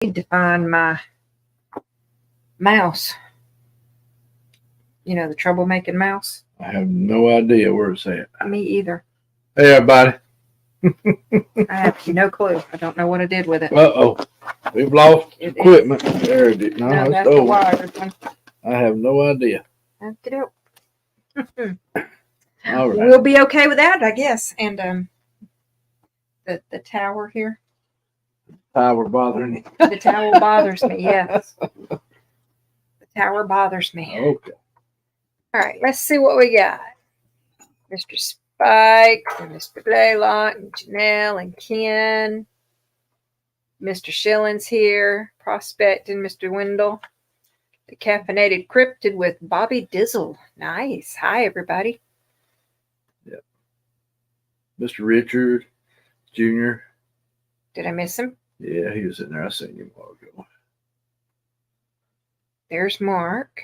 Need to find my mouse. You know, the troublemaking mouse. I have no idea where it's at. Me either. Hey, everybody. I have no clue. I don't know what I did with it. Uh-oh. We've lost equipment. There it is. No, No, it's that's the over. wired one. I have no idea. Okey-doke. All right. We'll be okay with that, I guess. And the tower here. Tower bothering you. The tower bothers me. Yes. The tower bothers me. Okay. All right, let's see what we got. Mr. Spike and Mr. Blaylock and Janelle and Ken. Mr. Shillings here. Prospect and Mr. Wendell. The Caffeinated Cryptid with Bobby Dizzle. Nice. Hi, everybody. Yep. Mr. Richard Jr. Did I miss him? Yeah, he was in there. I seen him a while ago. There's Mark.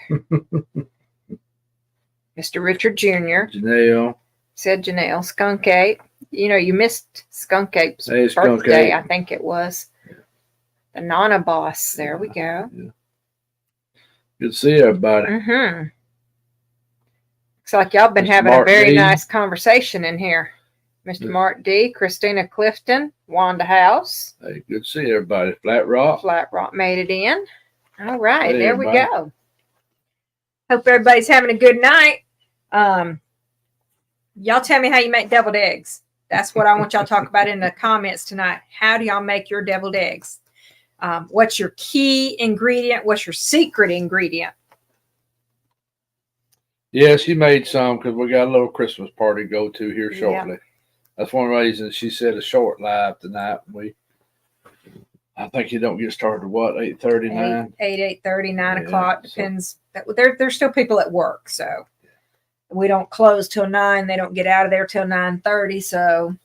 Mr. Richard Jr. Janelle. Said Janelle. Skunk Ape. You know, you missed Skunk Ape's Hey, Skunk birthday, Ape. I think it was. Yeah. The Nana Boss. There we go. Yeah. Good to see everybody. Mm-hmm. Looks like y'all been having Mark a very D. nice conversation in here. Mr. Mark D., Christina Clifton, Wanda House. Hey, good to see everybody. Flat Rock. Flat Rock made it in. All right, Hey, there everybody. we go. Hope everybody's having a good night. Y'all tell me how you make deviled eggs. That's what I want y'all to talk about in the comments tonight. How do y'all make your deviled eggs? What's your key ingredient? What's your secret ingredient? Yeah, she made some because we got a little Christmas party to go to here shortly. Yeah. That's one reason she said a short live tonight. I think you don't get started what 8:39. 8:30, 9 Yeah, o'clock depends. There's still people at work, so we don't close till 9. They don't get out of there till 9:30. So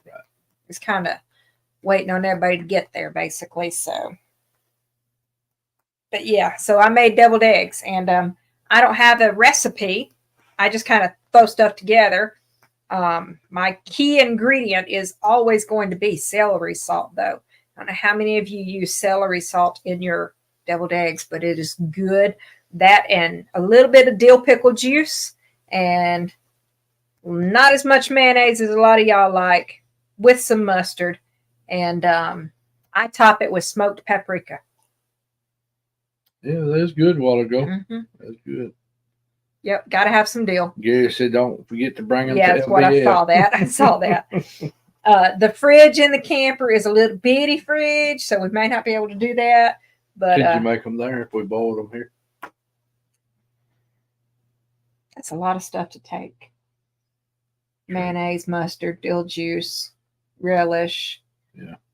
right. It's kind of waiting on everybody to get there, basically. So, but yeah, so I made deviled eggs, and I don't have a recipe. I just kind of throw stuff together. My key ingredient is always going to be celery salt, though. I don't know how many of you use celery salt in your deviled eggs, but it is good. That and a little bit of dill pickle juice and not as much mayonnaise as a lot of y'all like, with some mustard. And I top it with smoked paprika. Yeah, that's good a while ago. Mm-hmm. That's good. Yep, got to have some dill. Gary said, "Don't forget to bring them." Yeah, to that's what I saw. I saw that. The fridge in the camper is a little bitty fridge, so we may not be able to do that. But could you make them there if we boiled them here? That's a lot of stuff to take. Mayonnaise, mustard, dill juice, relish,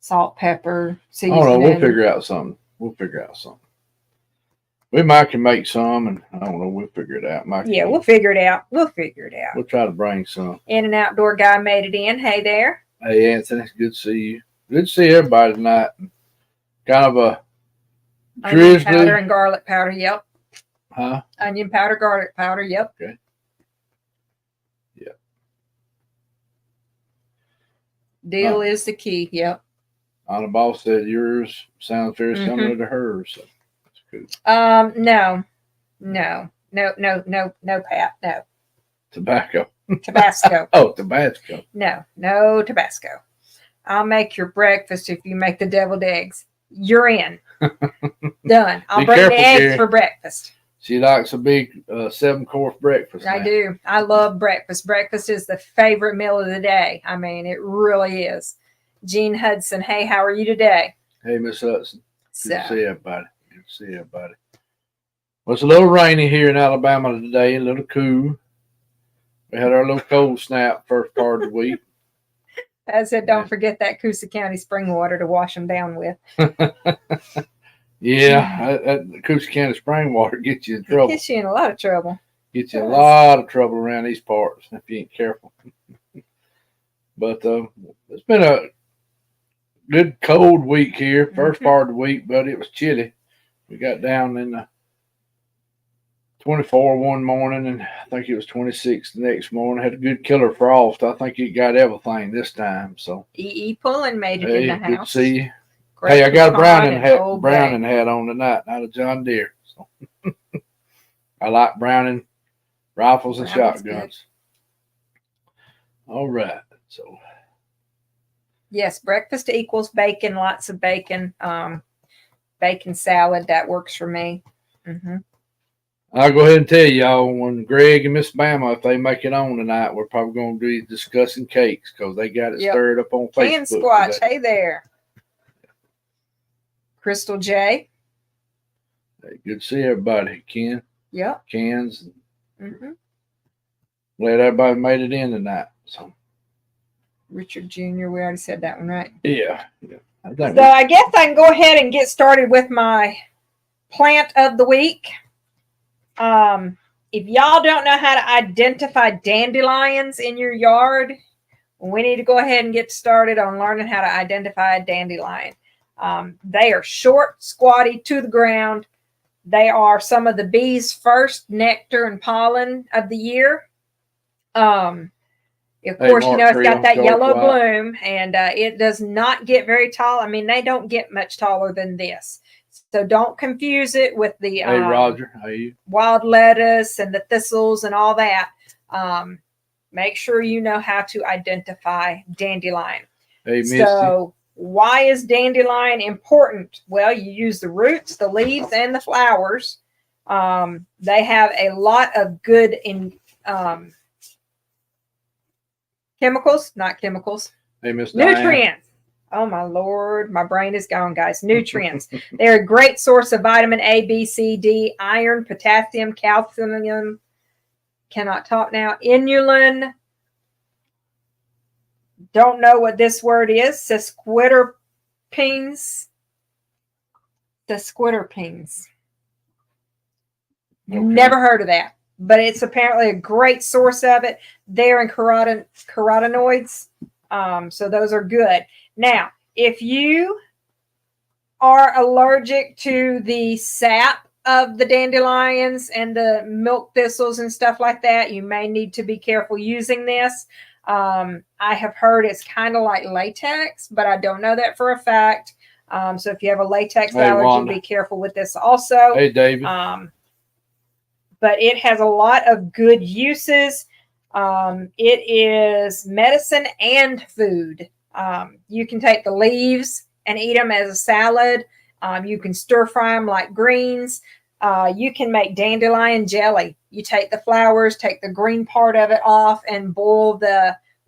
salt, pepper, seasoning. Oh no, we'll figure out something. We might can make some, and I don't know. We'll figure it out. We'll figure it out. We'll try to bring some. In and Outdoor Guy made it in. Hey there. Hey Anthony, it's good to see you. Good to see everybody tonight. Kind of a onion powder and garlic powder. Yep. Huh? Onion powder, garlic powder. Yep. Okay. Yep. Dill is the key. Yep. Anna Boss said yours sounds very similar to hers. So. No, Pat, no. Tobacco. Tabasco. Oh, Tabasco. No Tabasco. I'll make your breakfast if you make the deviled eggs. You're in. Done. I'll bring the eggs for breakfast. She likes a big 7-course breakfast. I do. I love breakfast. Breakfast is the favorite meal of the day. I mean, it really is. Jean Hudson, hey, how are you today? Hey, Miss Hudson. Good to see everybody. Well, it's a little rainy here in Alabama today, a little cool. We had our little cold snap first part of the week. I said, don't forget that Coosa County spring water to wash them down with. Yeah, that Coosa County spring water gets you in trouble. It gets you in a lot of trouble. Gets you a lot of trouble around these parts if you ain't careful. But it's been a good cold week here. First part of the week, but it was chilly. We got down in the 24 one morning, and I think it was 26 the next morning. Had a good killer frost. I think it got everything this time. So E.E. Pullen made it in the house. Good to see you. Hey, I got a Great Browning Pecan hat, and Old Browning Bay. hat on tonight, not a John Deere. So I like Browning rifles and Browning's shotguns. All right. So Yes, breakfast equals bacon, lots of bacon. Bacon salad, that works for me. Mm-hmm. I'll go ahead and tell y'all when Greg and Miss Bama, if they make it on tonight, we're probably going to be discussing cakes because they got it Yep. stirred up on Can Facebook Squatch, today. hey there. Crystal J. Hey, good to see everybody. Ken, Yep. Cans, Mm-hmm. glad everybody made it in tonight. So Richard Jr., we already said that one, right? yeah. I think So I guess I can go ahead and get started with my plant of the week. If y'all don't know how to identify dandelions in your yard, we need to go ahead and get started on learning how to identify a dandelion. They are short, squatty, to the ground. They are some of the bees' first nectar and pollen of the year. Of course, you know, it's got that yellow bloom, and it does not get very tall. I mean, they don't get much taller than this. So don't confuse it with the hey, Roger, how you? Wild lettuce and the thistles and all that. Make sure you know how to identify dandelion. Hey, Misty. So why is dandelion important? Well, you use the roots, the leaves, and the flowers. They have a lot of good not chemicals. Hey, Miss Nutrients. Oh my Lord, my brain is gone, guys. Nutrients. They're a great source of vitamin A, B, C, D, iron, potassium, calcium. Cannot talk now. Inulin. Don't know what this word is. Sesquiterpenes. Sesquiterpenes. Okay. Never heard of that, but it's apparently a great source of it. They're in carotenoids. So those are good. Now, if you are allergic to the sap of the dandelions and the milk thistles and stuff like that, you may need to be careful using this. I have heard it's kind of like latex, but I don't know that for a fact. So if you have a latex allergy, Wanda, be careful with this also. Hey, David. But it has a lot of good uses. It is medicine and food. You can take the leaves and eat them as a salad. You can stir fry them like greens. You can make dandelion jelly. You take the flowers, take the green part of it off, and boil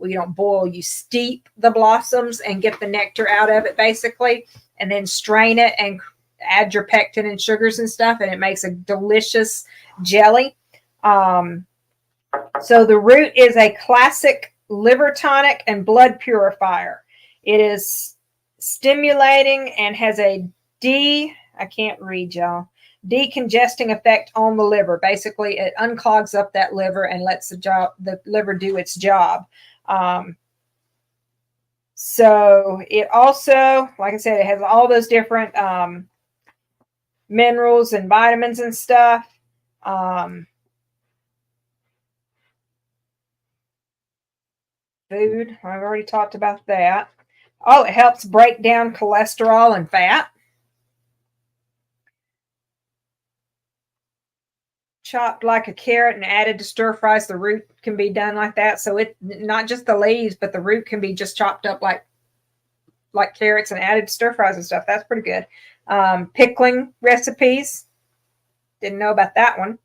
you don't boil, you steep the blossoms and get the nectar out of it, basically, and then strain it and add your pectin and sugars and stuff, and it makes a delicious jelly. So the root is a classic liver tonic and blood purifier. It is stimulating and has a I can't read, y'all, decongesting effect on the liver. Basically, it unclogs up that liver and lets the liver do its job. So it also, like I said, it has all those different minerals and vitamins and stuff. Food, I've already talked about that. Oh, it helps break down cholesterol and fat. Chopped like a carrot and added to stir fries. The root can be done like that. So it not just the leaves, but the root can be just chopped up like carrots and added to stir fries and stuff. That's pretty good. Pickling recipes. Didn't know about that one.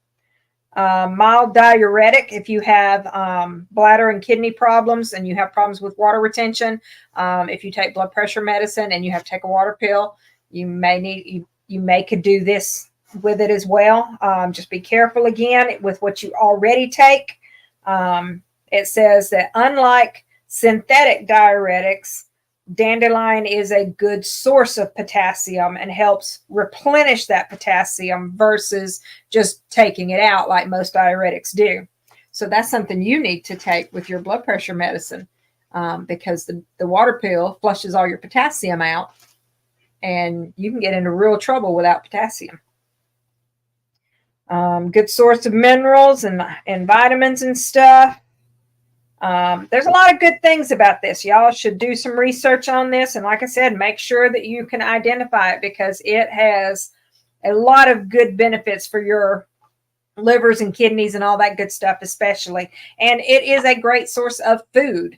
Mild diuretic if you have bladder and kidney problems and you have problems with water retention. If you take blood pressure medicine and you have to take a water pill, you may could do this with it as well. Just be careful again with what you already take. It says that unlike synthetic diuretics, dandelion is a good source of potassium and helps replenish that potassium versus just taking it out like most diuretics do. So that's something you need to take with your blood pressure medicine, because the water pill flushes all your potassium out and you can get into real trouble without potassium. Good source of minerals and vitamins and stuff. There's a lot of good things about this. Y'all should do some research on this. And like I said, make sure that you can identify it because it has a lot of good benefits for your livers and kidneys and all that good stuff, especially. And it is a great source of food.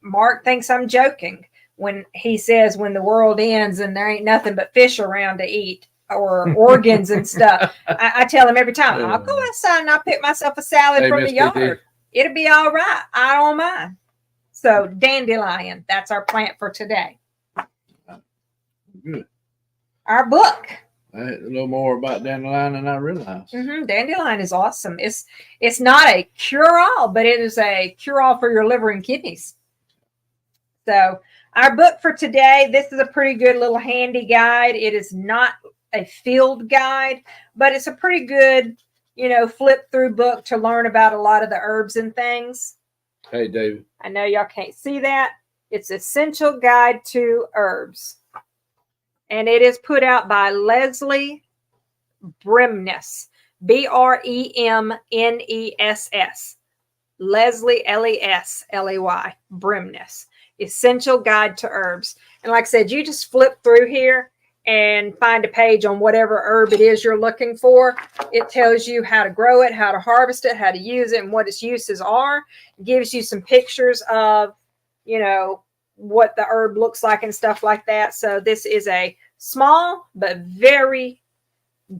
Mark thinks I'm joking when he says when the world ends and there ain't nothing but fish around to eat or organs and stuff. I tell him every time, I'll go outside and I'll pick myself a salad from the yard. It'll be all right. I don't mind. So dandelion, that's our plant for today. Good. Our book. A little more about dandelion than I realized. Dandelion is awesome. It's not a cure-all, but it is a cure-all for your liver and kidneys. So our book for today, this is a pretty good little handy guide. It is not a field guide, but it's a pretty good, flip through book to learn about a lot of the herbs and things. Hey, David. I know y'all can't see that. It's Essential Guide to Herbs. And it is put out by Leslie Bremness, Bremness. Leslie, Lesley, Bremness. Essential Guide to Herbs. And like I said, you just flip through here and find a page on whatever herb it is you're looking for. It tells you how to grow it, how to harvest it, how to use it, and what its uses are. It gives you some pictures of, what the herb looks like and stuff like that. So this is a small but very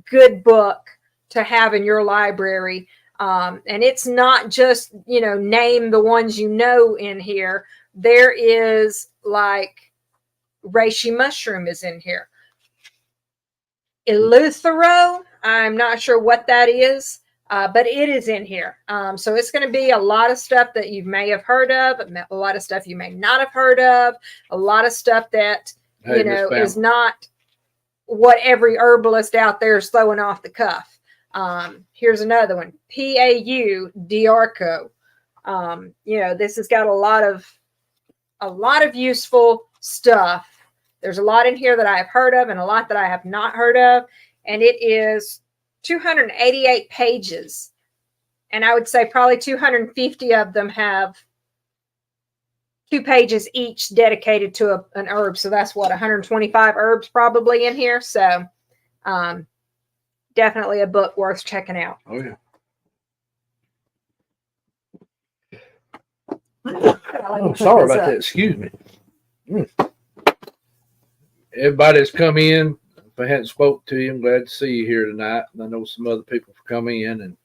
good book to have in your library. And it's not just, name the ones in here. There is like reishi mushroom is in here. Eleuthero, I'm not sure what that is, but it is in here. So it's going to be a lot of stuff that you may have heard of, a lot of stuff you may not have heard of, a lot of stuff that, is not what every herbalist out there is throwing off the cuff. Here's another one, Pau Diarco. This has got a lot of useful stuff. There's a lot in here that I have heard of and a lot that I have not heard of. And it is 288 pages. And I would say probably 250 of them have 2 pages each dedicated to an herb. So that's 125 herbs probably in here. So definitely a book worth checking out. Oh, yeah. Oh, sorry about that. Excuse me. Everybody that's come in, if I hadn't spoke to you, I'm glad to see you here tonight. And I know some other people have come in and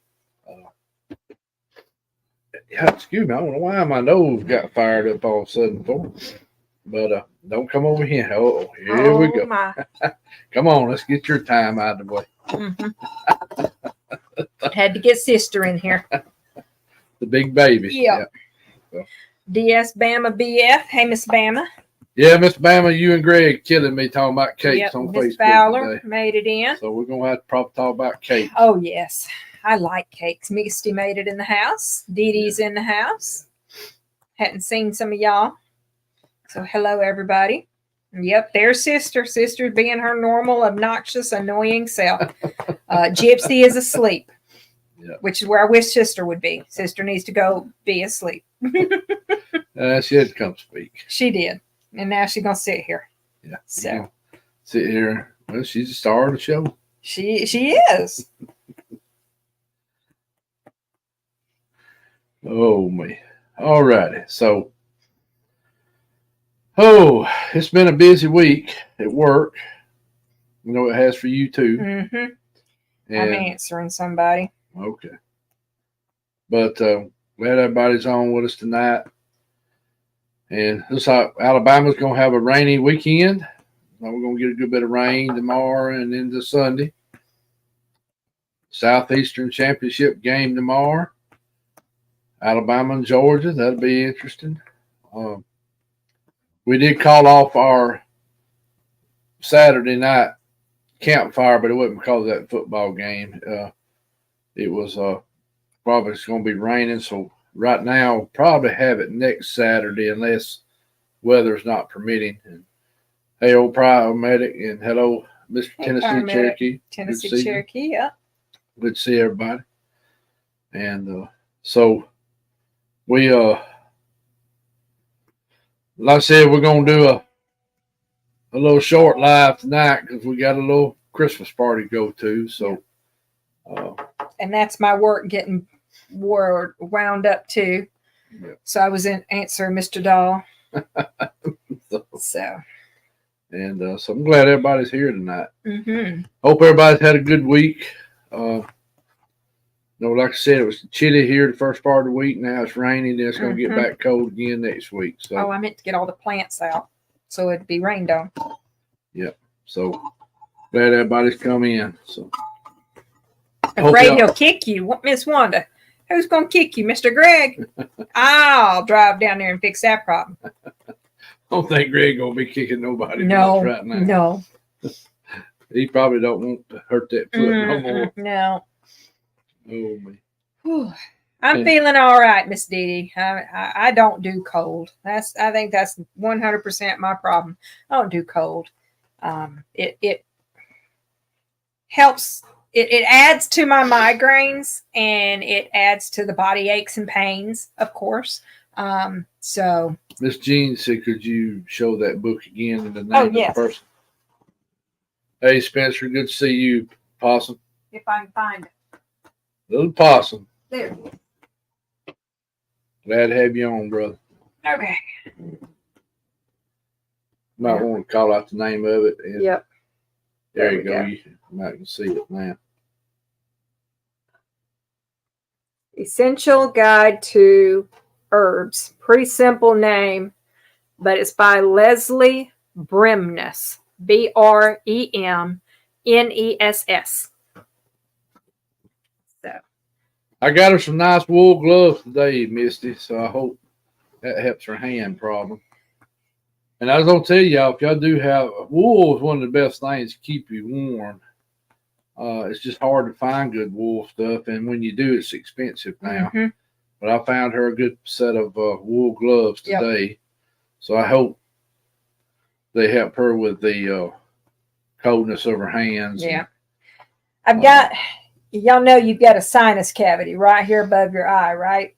excuse me, I don't know why my nose got fired up all of a sudden for. But don't come over here. Oh, here we go. Come on, let's get your time out of the way. Had to get sister in here. The big baby. Yeah. So. DS Bama BF. Hey, Miss Bama. Yeah, Miss Bama, you and Greg killing me talking about cakes on Miss Facebook Fowler today. Made it in. So we're going to have to probably talk about cakes. Oh, yes. I like cakes. Misty made it in the house. Dee Dee's in the house. Hadn't seen some of y'all. So hello, everybody. Yep, there's sister. Sister's being her normal, obnoxious, annoying self. Gypsy is asleep, which is where I wish sister would be. Sister needs to go be asleep. She had to come speak. She did. And now she's going to sit here. Yeah. So sit here. Well, she's the star of the show. She is. Oh, me. All righty. So, it's been a busy week at work. You know, it has for you too. Mm-hmm. I'm answering somebody. Okay. But glad everybody's on with us tonight. And looks like Alabama's going to have a rainy weekend. We're going to get a good bit of rain tomorrow and into Sunday. Southeastern Championship game tomorrow. Alabama and Georgia. That'll be interesting. We did call off our Saturday night campfire, but it wasn't because of that football game. It was probably going to be raining, so right now we'll probably have it next Saturday unless weather's not permitting. And hey, old paramedic, and hello, Mr. Tennessee Cherokee. Tennessee Cherokee, yeah. Good to see everybody. And so we like I said, we're gonna do a little short live tonight because we got a little Christmas party to go to. So, And that's my work getting wound up too. Yeah. So I was in answering Mr. Dahl. so I'm glad everybody's here tonight. Mm-hmm. Hope everybody's had a good week. Like I said, it was chilly here the first part of the week. Now it's raining. Then it's going to get back cold again next week. So, I meant to get all the plants out so it'd be rained on. Yep. So glad everybody's come in. So afraid he'll kick you, Miss Wanda. Who's going to kick you, Mr. Greg? I'll drive down there and fix that problem. I don't think Greg gonna be kicking nobody no, right now. No. He probably don't want to hurt that foot no more. No. Oh man. I'm feeling all right, Miss Dee Dee. I don't do cold. I think that's 100% my problem. I don't do cold. It helps. It adds to my migraines and it adds to the body aches and pains, of course. So Miss Jean said, could you show that book again in the name of the person? Hey Spencer, good to see you, Possum. If I can find it. Little Possum. There. Glad to have you on, brother. Okay. Might want to call out the name of it. Yep. There you go. You might can see it now. Essential Guide to Herbs. Pretty simple name, but it's by Leslie Bremness. Bremness. So I got her some nice wool gloves today, Misty, so I hope that helps her hand problem. And I was going to tell y'all, if y'all do have wool, is one of the best things to keep you warm. It's just hard to find good wool stuff, and when you do, it's expensive now. Mm-hmm. But I found her a good set of wool gloves today, so I hope they help her with the coldness of her hands. Yeah. I've got, y'all know you've got a sinus cavity right here above your eye, right?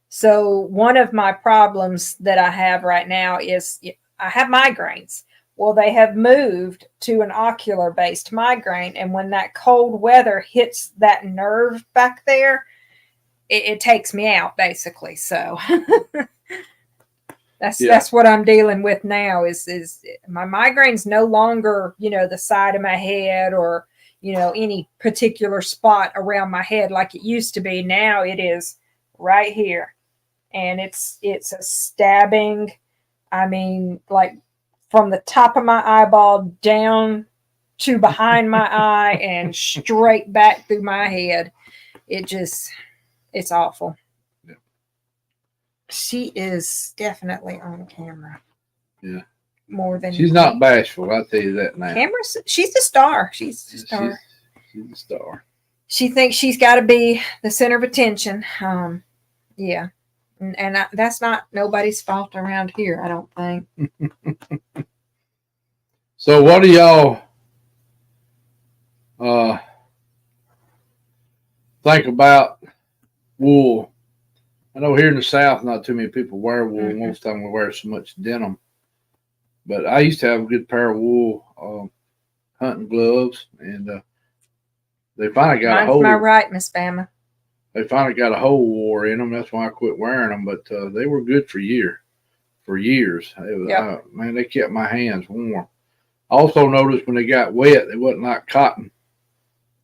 So one of my problems that I have right now is I have migraines. Well, they have moved to an ocular-based migraine, and when that cold weather hits that nerve back there, it takes me out, basically. So that's what I'm dealing with now. Is my migraines no longer, the side of my head or any particular spot around my head like it used to be. Now it is right here, and it's a stabbing. I mean, like from the top of my eyeball down to behind my eye and straight back through my head. It's awful. Yeah. She is definitely on camera. Yeah. More than she's not bashful, I'll tell you that now. She's the star. She's the star. She's the star. She thinks she's got to be the center of attention. Yeah. And that's not nobody's fault around here, I don't think. So what do y'all think about wool? I know here in the South, not too many people wear wool. Mm-hmm. Most of the time we wear so much denim. But I used to have a good pair of wool hunting gloves, and they finally got a hole. Am I right, Miss Bama? They finally got a hole wore in them. That's why I quit wearing them. But they were good for years. Man, they kept my hands warm. I also noticed when they got wet, they wasn't like cotton.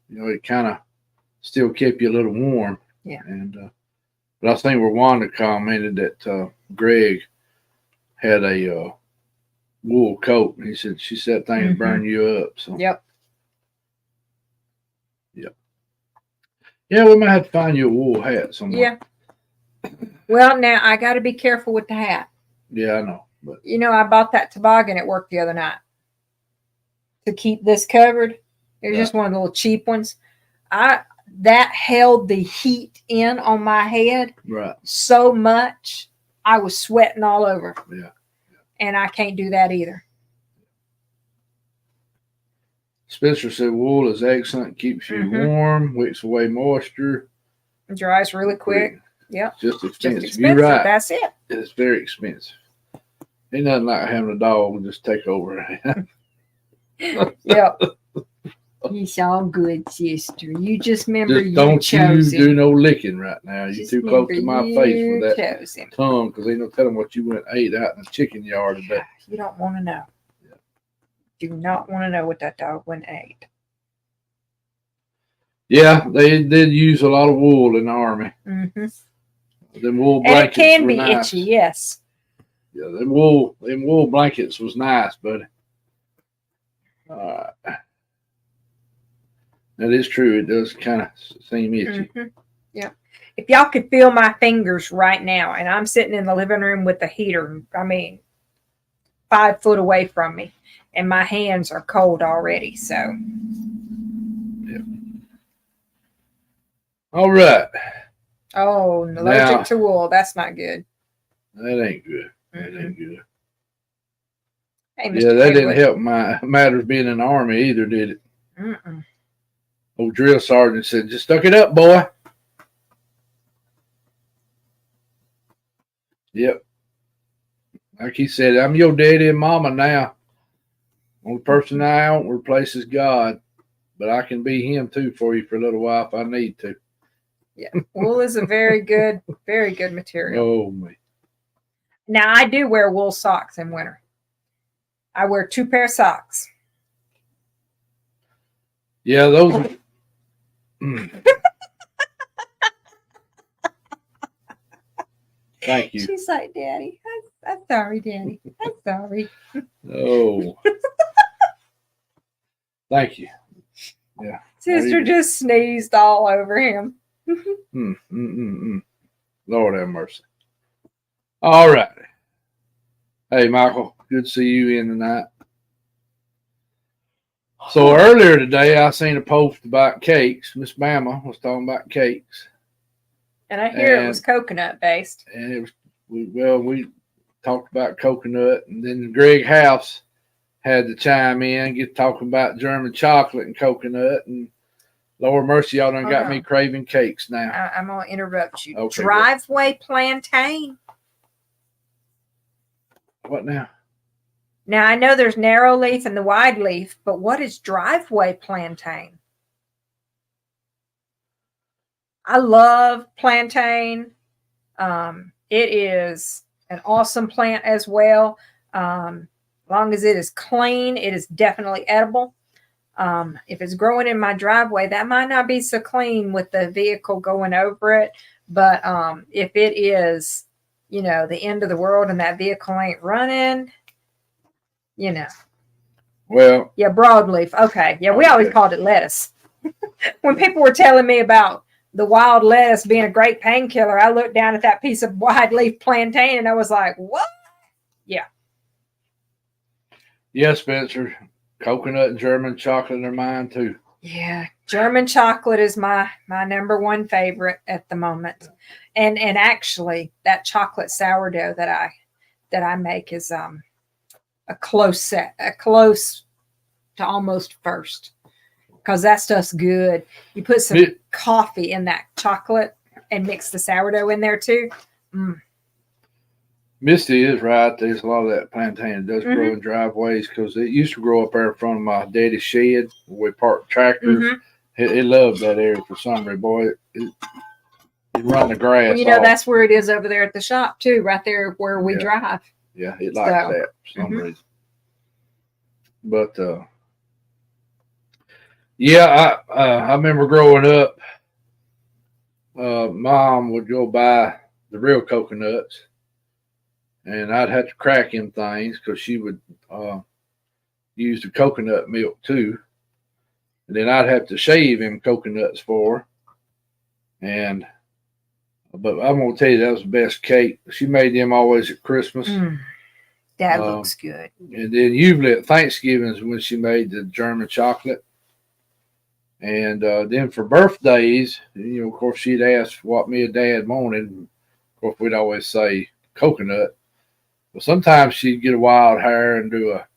It kind of still kept you a little warm. Yeah. And but I think where Wanda commented that Greg had a wool coat. He said she said that thing would burn you up. So. Yep. Yeah, we might have to find you a wool hat somewhere. Yeah. Well, now I got to be careful with the hat. Yeah, I know. But I bought that toboggan at work the other night to keep this covered. It was just one of the little cheap ones. That held the heat in on my head so much I was sweating all over. Yeah. And I can't do that either. Spencer said wool is excellent, keeps you warm, wicks away moisture. It dries really quick. Yep. It's just Just expensive. expensive. You're right. That's it. It's very expensive. Ain't nothing like having a dog just take over. Yep. It's all good, sister. You just remember Just you don't chose you do him. no licking right now. You're Just too close to my remember face with you that chose him. tongue, because ain't no telling what you went ate out in the chicken yard today. You don't want to know. Do not want to know what that dog went and ate. Yeah, they did use a lot of wool in the army. Mm-hmm. Them wool And blankets it can were be nice. itchy, yes. Yeah, them wool blankets was nice, buddy. That is true. It does kind of seem itchy. Mm-hmm. Yeah. If y'all could feel my fingers right now, and I'm sitting in the living room with the heater, 5 foot away from me, and my hands are cold already. So, Yeah. All right. oh, allergic Now- to wool. That's not good. That ain't good. That Mm-mm. ain't good. Hey, Yeah, Mr. that didn't Haywood. help my matters being in the army either, did it? Mm-mm. Old drill sergeant said, "Just stuck it up, boy." Yep. Like he said, "I'm your daddy and mama now. Only person I won't replace is God, but I can be him too for you for a little while if I need to." Yeah, wool is a very good material. Oh me. Now I do wear wool socks in winter. I wear 2 pair of socks. Yeah, those. Mm. Thank you. She's like, Daddy, I'm sorry, Daddy. I'm sorry. Oh. Thank you. Sister just sneezed all over him. Lord have mercy. All right. Hey, Michael, good to see you in tonight. So earlier today, I seen a post about cakes. Miss Bama was talking about cakes, And I hear it was coconut based. and it was we talked about coconut, and then Greg House had to chime in, get talking about German chocolate and coconut, and Lord mercy, y'all done got me craving cakes now. I'm going to interrupt you. Okay, Driveway plantain. What now? Now, I know there's narrow leaf and the wide leaf, but what is driveway plantain? I love plantain. It is an awesome plant as well. As long as it is clean, it is definitely edible. If it's growing in my driveway, that might not be so clean with the vehicle going over it. But if it is, the end of the world and that vehicle ain't running, Well, yeah, broadleaf. Okay. Yeah, we always called it lettuce. When people were telling me about the wild lettuce being a great painkiller, I looked down at that piece of wide leaf plantain and I was like, what? yeah, Spencer, coconut and German chocolate are mine too. Yeah, German chocolate is my number one favorite at the moment. And actually that chocolate sourdough that I make is a close to almost first, because that stuff's good. You put some coffee in that chocolate and mix the sourdough in there too. Misty is right. There's a lot of that plantain that does grow in driveways, because it used to grow up there in front of my daddy's shed where we parked tractors. It loved that area for some reason. Boy, it run the grass. Well, that's where it is over there at the shop too, right there where we drive. Yeah, it likes that for some reason. But yeah, I remember growing up, Mom would go buy the real coconuts, and I'd have to crack them things because she would use the coconut milk too. And then I'd have to shave them coconuts for her. But I'm gonna tell you, that was the best cake. She made them always at Christmas. That looks good. And then usually at Thanksgiving is when she made the German chocolate. And then for birthdays, of course, she'd ask what me and Dad wanted. Of course, we'd always say coconut. But sometimes she'd get a wild hair and do a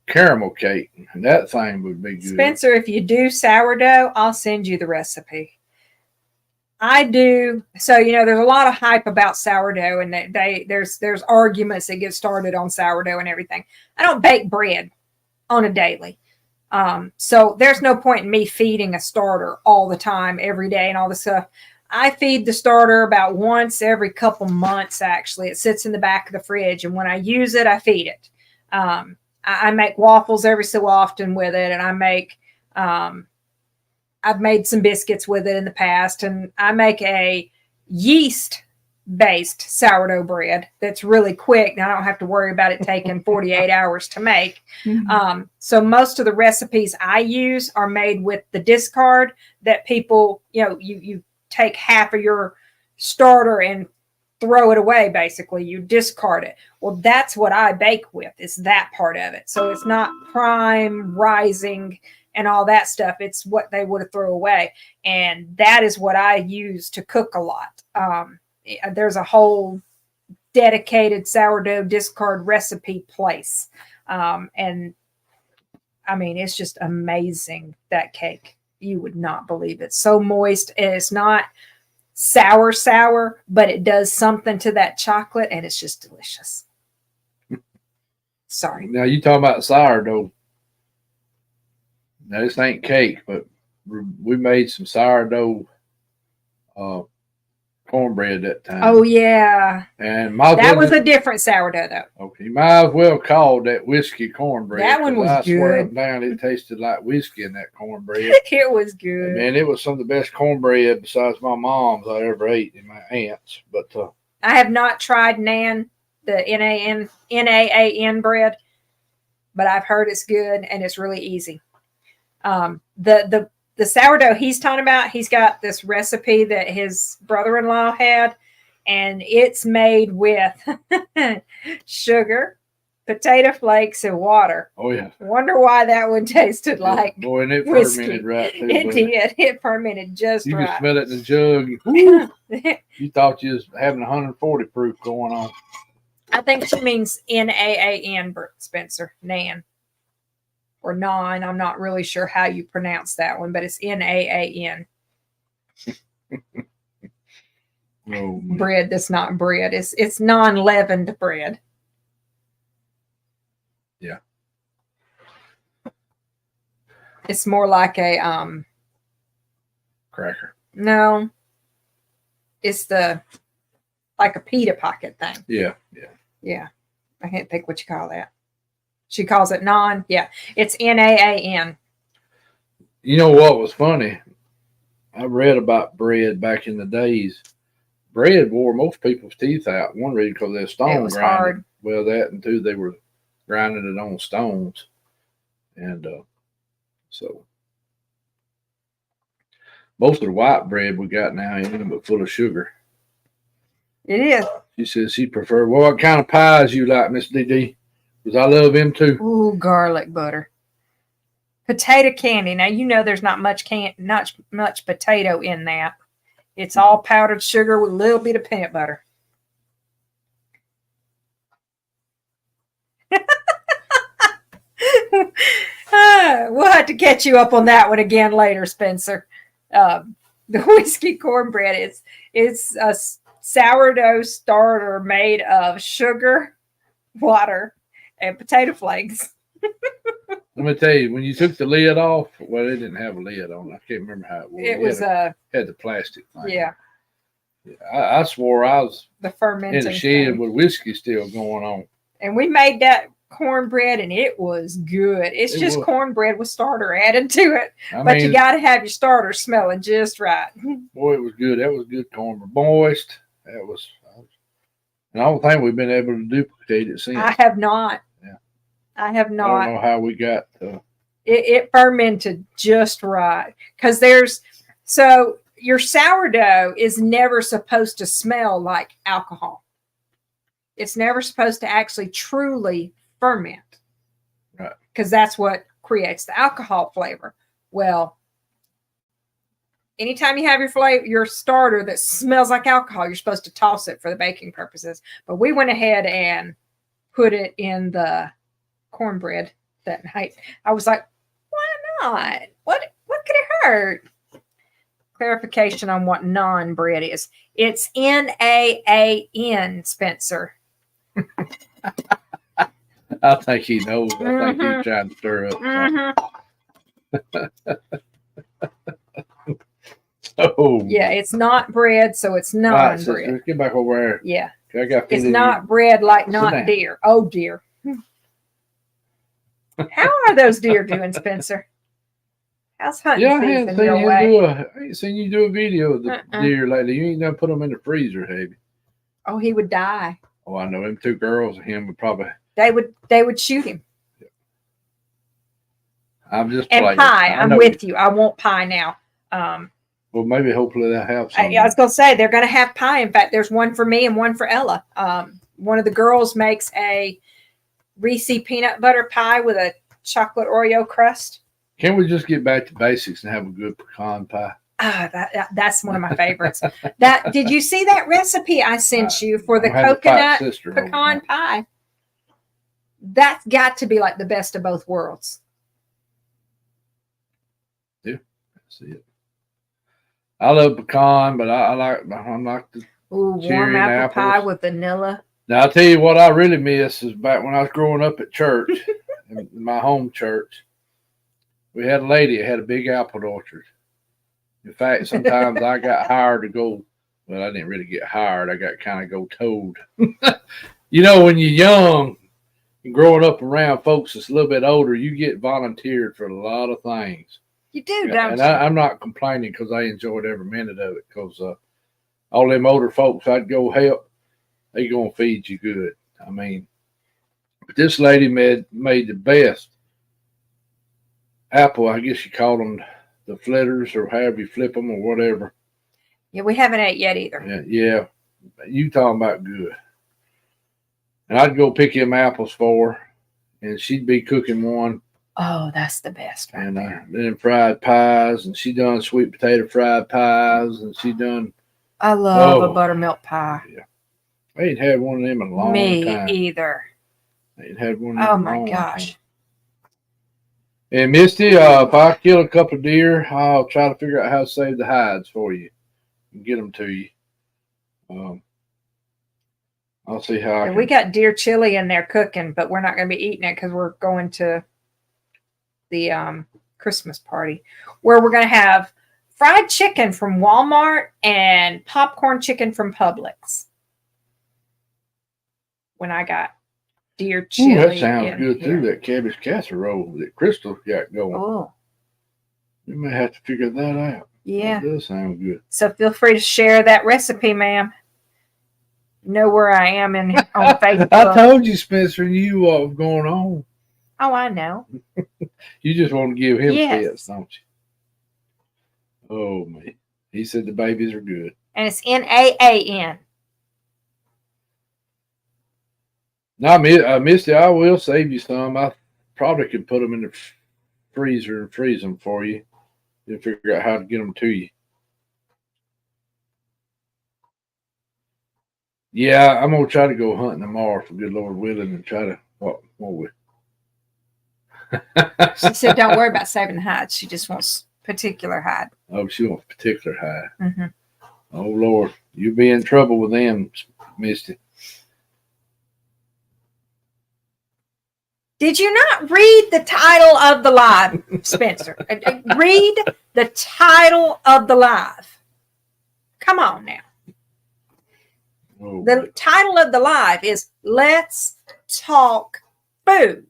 caramel cake, and that thing would be good. Spencer, if you do sourdough, I'll send you the recipe. I do. So, there's a lot of hype about sourdough, and there's arguments that get started on sourdough and everything. I don't bake bread on a daily. So there's no point in me feeding a starter all the time, every day, and all this stuff. I feed the starter about once every couple months, actually. It sits in the back of the fridge, and when I use it, I feed it. I make waffles every so often with it, and I've made some biscuits with it in the past, and I make a yeast based sourdough bread that's really quick. Now I don't have to worry about it taking 48 hours to make. Mhm. So most of the recipes I use are made with the discard that people, you take half of your starter and throw it away. Basically, you discard it. Well, that's what I bake with, is that part of it. So it's not prime, rising, and all that stuff. It's what they would have thrown away. And that is what I use to cook a lot. There's a whole dedicated sourdough discard recipe place. And I mean, it's just amazing, that cake. You would not believe it. So moist. And it's not sour, but it does something to that chocolate, and it's just delicious. Sorry. Now you talking about sourdough. Now this ain't cake, but we made some sourdough cornbread that time. Oh, yeah. And that was a different sourdough, though. Okay, you might as well call that whiskey cornbread. That one was I swear good. up down, it tasted like whiskey in that cornbread. It was good. Man, it was some of the best cornbread besides my mom's I ever ate and my aunt's. But I have not tried Nan, the NAAN bread, but I've heard it's good and it's really easy. The sourdough he's talking about, he's got this recipe that his brother-in-law had, and it's made with sugar, potato flakes, and water. oh yeah, Wonder why that one tasted like boy, and it whiskey. fermented right too. It wasn't did. It fermented just You could right. smell it in the jug. Woo! You thought you was having 140 proof going on. I think she means NAAN, Spencer. Nan. Or non. I'm not really sure how you pronounce that one, but it's NAAN. Oh, man. Bread that's not bread. It's non-leavened bread. Yeah. It's more like a Cracker. no. It's like a pita pocket thing. Yeah. Yeah. I can't think what you call that. She calls it non. Yeah. It's NAAN. You know what was funny? I read about bread back in the days. Bread wore most people's teeth out. One reason because they're stone It was grinding. hard. Well, that and two, they were grinding it on stones, and so most of the white bread we got now ain't but full of sugar. It is. She says she prefer. Well, what kind of pies you like, Miss DD? Because I love them too. Ooh, garlic butter. Potato candy. Now there's not much potato in that. It's all powdered sugar with a little bit of peanut butter. We'll have to catch you up on that one again later, Spencer. The whiskey cornbread is a sourdough starter made of sugar, water, and potato flakes. Let me tell you, when you took the lid off, well, it didn't have a lid on. I can't remember how it was. It was had the plastic thing. yeah, I swore I was the fermenting in the shed thing. with whiskey still going on. And we made that cornbread, and it was good. It's It just was. Cornbread with starter added to it, I but mean, you got to have your starter smelling just right. boy, it was good. That was good cornbread. Moist. That was. And I don't think we've been able to duplicate it since. I have not. Yeah. I have I don't not. know how we got. It fermented just right, because your sourdough is never supposed to smell like alcohol. It's never supposed to actually truly ferment. Right. Because that's what creates the alcohol flavor. Well, anytime you have your starter that smells like alcohol, you're supposed to toss it for the baking purposes. But we went ahead and put it in the cornbread that night. I was like, why not? What could it hurt? clarification on what non bread is. It's NAAN, Spencer. I think he knows. I think he's trying to stir up. Oh, Yeah, it's not bread, so it's all right, non bread. sister, get back over there. Yeah, I got it's feeling not bread like Sit not down. deer. Oh dear. How are those deer doing, Spencer? How's hunting Yeah, I hadn't season seen your him way? I ain't seen you do a video of the deer lately. You ain't done put them in the freezer, have you? Oh, he would die. Oh, I know. Them two girls and him would probably. They would shoot him. I'm just And playing. pie, I I'm know with you. I want pie now. Well, maybe hopefully they'll have some. I was gonna say they're gonna have pie. In fact, there's one for me and one for Ella. One of the girls makes a Reese peanut butter pie with a chocolate Oreo crust. Can we just get back to basics and have a good pecan pie? That's one of my favorites. That did you see that recipe I sent you for the I'll have coconut fat sister over pecan there. pie? That's got to be like the best of both worlds. See it. I love pecan, but I'm like the. Ooh, warm Cherry and apple pie apples. with vanilla. Now I'll tell you what I really miss is back when I was growing up at church, in my home church. We had a lady that had a big apple orchard. In fact, sometimes I got hired to go. Well, I didn't really get hired. I got kind of go told. You know, when you're young and growing up around folks that's a little bit older, you get volunteered for a lot of things. You do, don't And you? I'm not complaining because I enjoyed every minute of it. Because all them older folks I'd go help, they gonna feed you good. I mean, but this lady made the best apple. I guess you call them the flitters or however you flip them or whatever. Yeah, we haven't ate yet either. Yeah. You talking about good. And I'd go pick them apples for her, and she'd be cooking one. Oh, that's the best. Right And there. then fried pies, and she done sweet potato fried pies, and she done. I love Oh. a buttermilk pie. I ain't had one of them in a long Me time. either. I ain't had one. In Oh a my long gosh. time. And Misty, if I kill a couple of deer, I'll try to figure out how to save the hides for you and get them to you. I'll see how I And can. we got deer chili in there cooking, but we're not going to be eating it because we're going to the Christmas party where we're going to have fried chicken from Walmart and popcorn chicken from Publix. When I got deer chili. Ooh, that sounds in good here. too. That cabbage casserole that Crystal got going. Oh, We may have to figure that out. yeah. That does sound good. So feel free to share that recipe, ma'am. You know where I am on Facebook. I told you, Spencer, and you what was going on. Oh, I know. You just want to give him Yes. fits, don't you? Oh man, he said the babies are good. And it's NAAN. Now, Misty, I will save you some. I probably could put them in the freezer and freeze them for you and figure out how to get them to you. Yeah, I'm gonna try to go hunting tomorrow for good Lord willing and try to what we. She said, "Don't worry about saving the hide. She just wants particular hide." Oh, she wants particular high. Mm-hmm. Oh Lord, you'll be in trouble with them, Misty. Did you not read the title of the live, Spencer? Read the title of the live. Come on now. Oh, The title of the live is Let's Talk Food.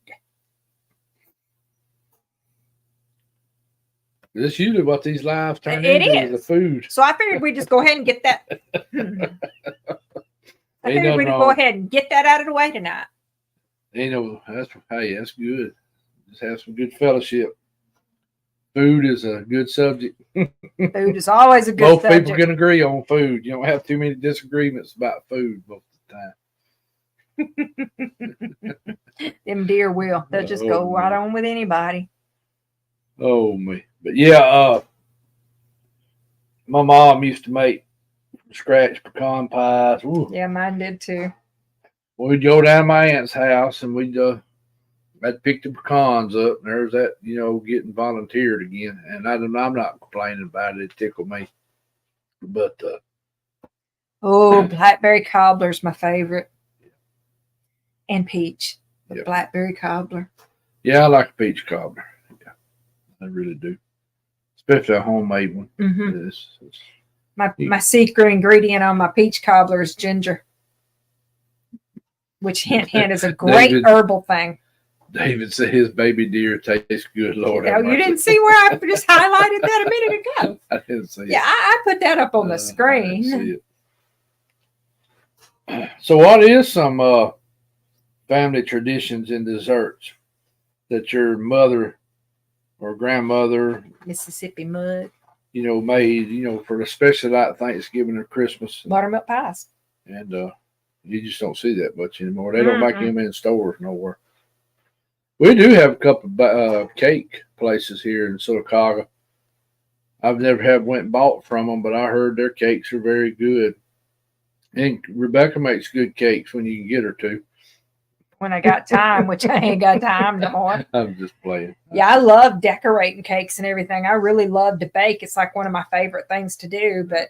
that's usually what these lives turn It into is. the food. So I figured we'd just go ahead and get that. I figured we'd go ahead and get that out of the way tonight. That's good. Just have some good fellowship. Food is a good subject. Food is always a good Both subject. people can agree on food. You don't have too many disagreements about food most of the time. Them deer will. They'll just go Oh, right man. on with anybody. Oh me. But yeah, my mom used to make scratch pecan pies. Ooh. Yeah, mine did too. We'd go down to my aunt's house and I'd pick the pecans up. And there's that, getting volunteered again. And I'm not complaining about it. It tickled me. But Oh, blackberry cobbler's my favorite. And peach. The Yep. blackberry cobbler. yeah, I like a peach cobbler. Yeah, I really do, especially a homemade one. Hmm It's My secret ingredient on my peach cobbler is ginger, which hint is a great David- herbal thing. David said his baby deer tastes good. Lord, Oh, have you mercy. didn't see where I just highlighted that a minute ago. I didn't see Yeah, it. I put that up on the I didn't screen. see it. So, what is some family traditions and desserts that your mother or grandmother, Mississippi mud, made, for especially like Thanksgiving or Christmas, buttermilk pies. and you just don't see that much anymore. They don't make Mm-mm. them in stores nowhere. We do have a couple of cake places here in Sylacauga. I've never went and bought from them, but I heard their cakes are very good. And Rebecca makes good cakes when you can get her to. When I got time, which I ain't got time no more. I'm just playing. Yeah, I love decorating cakes and everything. I really love to bake. It's like one of my favorite things to do, but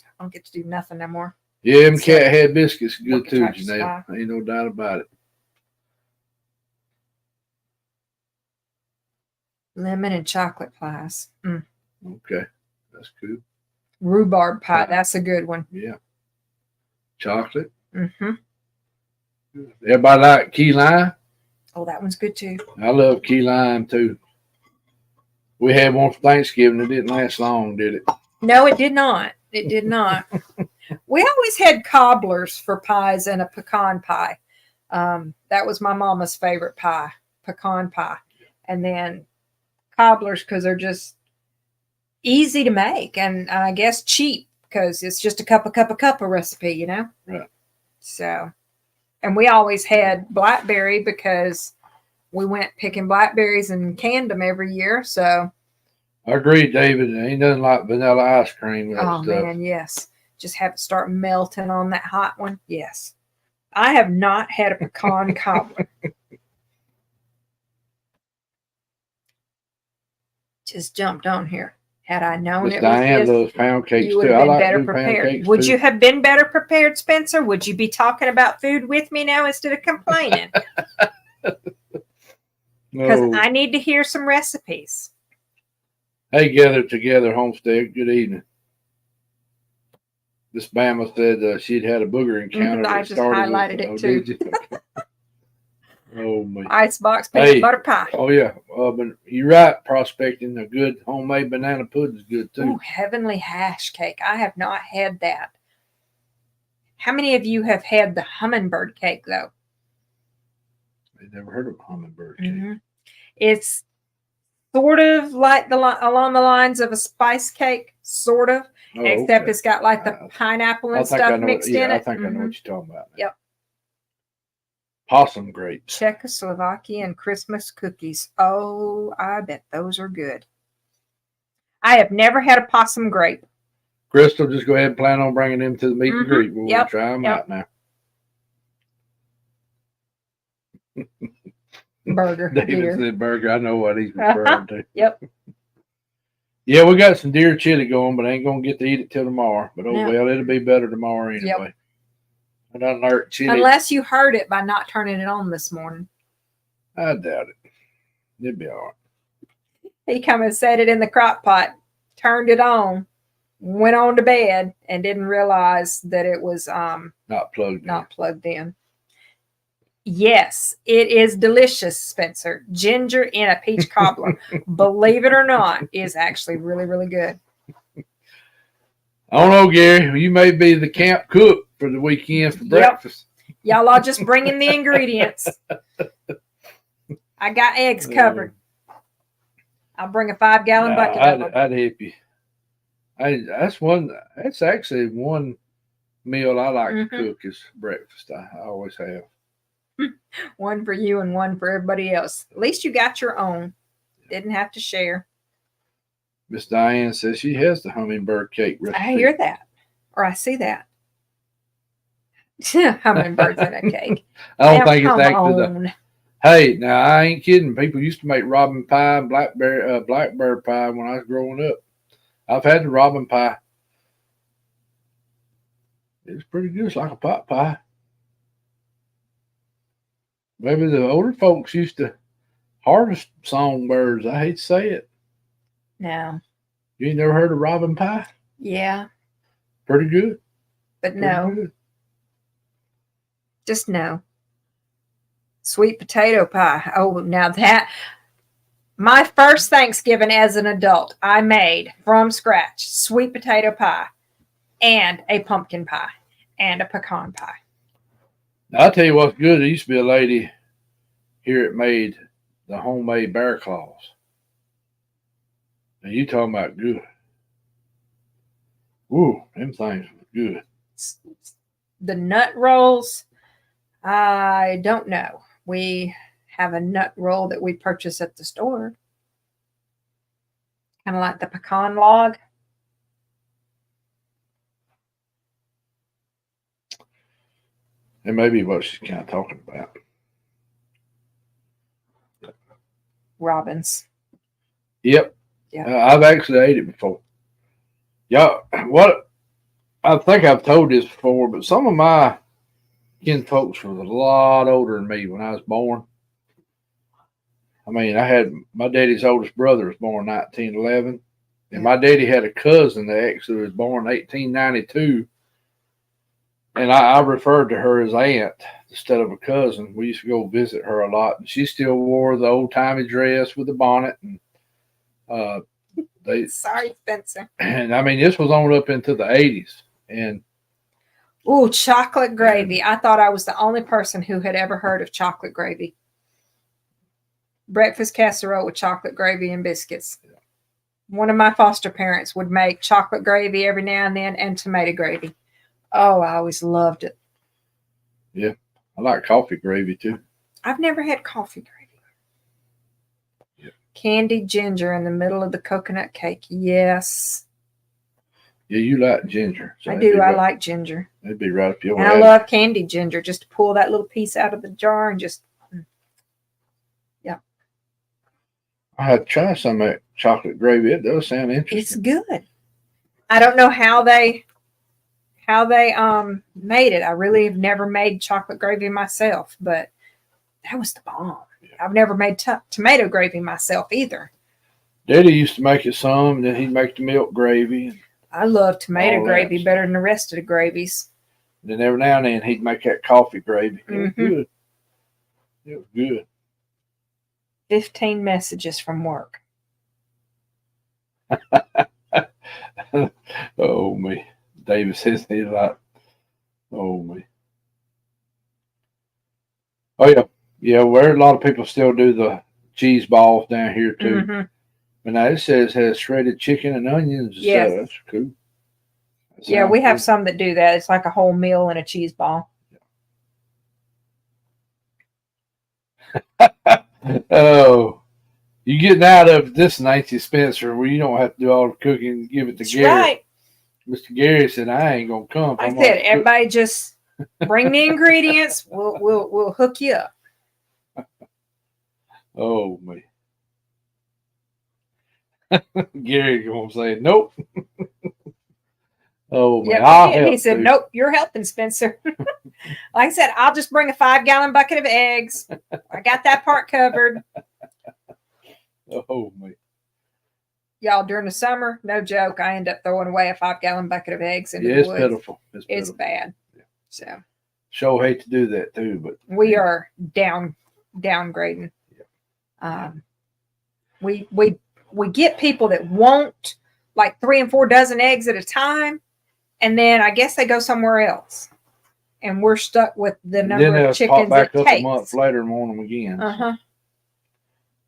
I don't get to do nothing no more. Yeah, them So, cat head biscuits are good look at too, Tractor Janelle. Ain't no doubt about it. Lemon and chocolate pies. Okay, that's cool. Rhubarb pie. That's a good one. Yeah, chocolate. Hmm Everybody like key lime. Oh, that one's good too. I love key lime too. We had one for Thanksgiving. It didn't last long, did it? No, it did not. It did not. We always had cobblers for pies and a pecan pie. That was my mama's favorite pie, pecan pie. And then cobblers because they're just easy to make and I guess cheap because it's just a cup of recipe, you know? Right. So, and we always had blackberry because we went picking blackberries and canned them every year. So, I agree, David. Ain't nothing like vanilla ice cream with that oh stuff. man, yes. Just have it start melting on that hot one. Yes. I have not had a pecan cobbler. Just jumped on here. Had I known Miss it Diane was this, loves pound cakes you would too. have I been like better to do pound prepared. cakes Would too. you have been better prepared, Spencer? Would you be talking about food with me now instead of complaining? Because No. I need to hear some recipes. Hey, gather together, Homestead. Good evening. Miss Bama said she'd had a booger encounter. I that just started highlighted with, it oh, too. Did you? Oh my. Icebox peanut Hey. butter pie. Oh yeah. But you're right. Prospecting a good homemade banana pudding is good too. Ooh, heavenly hash cake. I have not had that. How many of you have had the hummingbird cake though? I never heard of a hummingbird cake. Mm-hmm. It's sort of like along the lines of a spice cake, sort of, Oh, except okay. it's got like the pineapple I and think I stuff know. mixed Yeah, in I it. think I know Mhm. what you're talking about. Now. Yep. Possum grapes. Czechoslovakian Christmas cookies. Oh, I bet those are good. I have never had a possum grape. Crystal, just go ahead and plan on bringing them to the meet and Mhm. greet. We'll Yep. try them Yep. out now. Burger. David Deer. said burger. I know what he's referring to. Yep. Yeah, we got some deer chili going, but I ain't gonna get to eat it till tomorrow. But oh No. well, it'll be better tomorrow anyway. I done learned chili. Unless you heard it by not turning it on this morning. I doubt it. It'll be all right. He come and set it in the crock pot, turned it on, went on to bed, and didn't realize that it was Not plugged not plugged in. Yes, it is delicious, Spencer. Ginger in a peach cobbler, believe it or not, is actually really, really good. in. I don't know, Gary. You may be the camp cook for the weekend for breakfast. Y'all all just bring in the ingredients. I got eggs covered. I'll bring a 5-gallon bucket of them. I'd help you. That's actually one meal I like to cook is breakfast. I always have. One for you and one for everybody else. At least you got your own. Didn't have to share. Miss Diane says she has the hummingbird cake recipe. I hear that. Or I see that. Hummingbirds in a cake. I don't Now, think it's come actually the. on. Hey, now I ain't kidding. People used to make robin pie and blackbird pie when I was growing up. I've had the robin pie. It's pretty good. It's like a pot pie. Maybe the older folks used to harvest songbirds. I hate to say it. No. You ain't never heard of robin pie? Yeah, Pretty good. but Pretty no, good. just no. Sweet potato pie. Oh, now that my first Thanksgiving as an adult, I made from scratch sweet potato pie and a pumpkin pie and a pecan pie. Now, I'll tell you what's good. There used to be a lady here that made the homemade bear claws. And you talking about good. Ooh, them things were good. The nut rolls, I don't know. We have a nut roll that we purchase at the store. Kind of like the pecan log. It may be what she's kind of talking about. Robins. Yep. Yeah. I've actually ate it before. Yeah. What? I think I've told this before, but some of my kin folks was a lot older than me when I was born. I mean, I had my daddy's oldest brother was born in 1911, and my daddy had a cousin that actually was born in 1892. And I referred to her as aunt instead of a cousin. We used to go visit her a lot, and she still wore the old timey dress with the bonnet. And Sorry, Spencer. and I mean, this was on up into the 80s. And Ooh, chocolate gravy. I thought I was the only person who had ever heard of chocolate gravy. Breakfast casserole with chocolate gravy and biscuits. One of my foster parents would make chocolate gravy every now and then and tomato gravy. Oh, I always loved it. yeah, I like coffee gravy too. I've never had coffee gravy. Yeah. Candied ginger in the middle of the coconut cake. Yes. Yeah, you like ginger. So I do. I like ginger. It'd be right up your And I alley. love candied ginger. Just to pull that little piece out of the jar and just, yeah. I had to try some of that chocolate gravy. It does sound It's interesting. good. I don't know how they made it. I really have never made chocolate gravy myself, but that was the bomb. I've never made tomato gravy myself either. Daddy used to make it some, and then he'd make the milk gravy. I love tomato All that gravy stuff. better than the rest of the gravies. And then every now and then he'd make that coffee gravy. It was Mhm. good. It was good. 15 messages from work. Oh me. David says he's like, oh me. Oh yeah. Yeah, where a lot of people still do the cheese balls down here too. Mhm. But now it says has shredded chicken and onions. Yes. So that's cool. That Yeah, sounds we have good. some that do that. It's like a whole meal in a cheese ball. Oh, you getting out of this, Nancy Spencer, where you don't have to do all the cooking. Give it to That's Gary. right. Mr. Gary said, "I ain't gonna come." Like I I'm said, like, everybody just bring the ingredients. We'll hook you up. "Oh me." Gary gonna say, "Nope." Oh man, Yeah, I'll he did. He help, said, too. "Nope, you're helping, Spencer." Like I said, I'll just bring a 5-gallon bucket of eggs. I got that part covered. Oh me. Y'all, during the summer, no joke, I end up throwing away a 5-gallon bucket of eggs into Yeah, the it's woods. pitiful. It's It's pitiful. bad. Yeah. So Sure hate to do that too, but we are downgrading. We get people that want like 3 and 4 dozen eggs at a time, and then I guess they go somewhere else, and we're stuck with the then number they'll of pop chickens back it up a month takes. later and want them again. Uh huh.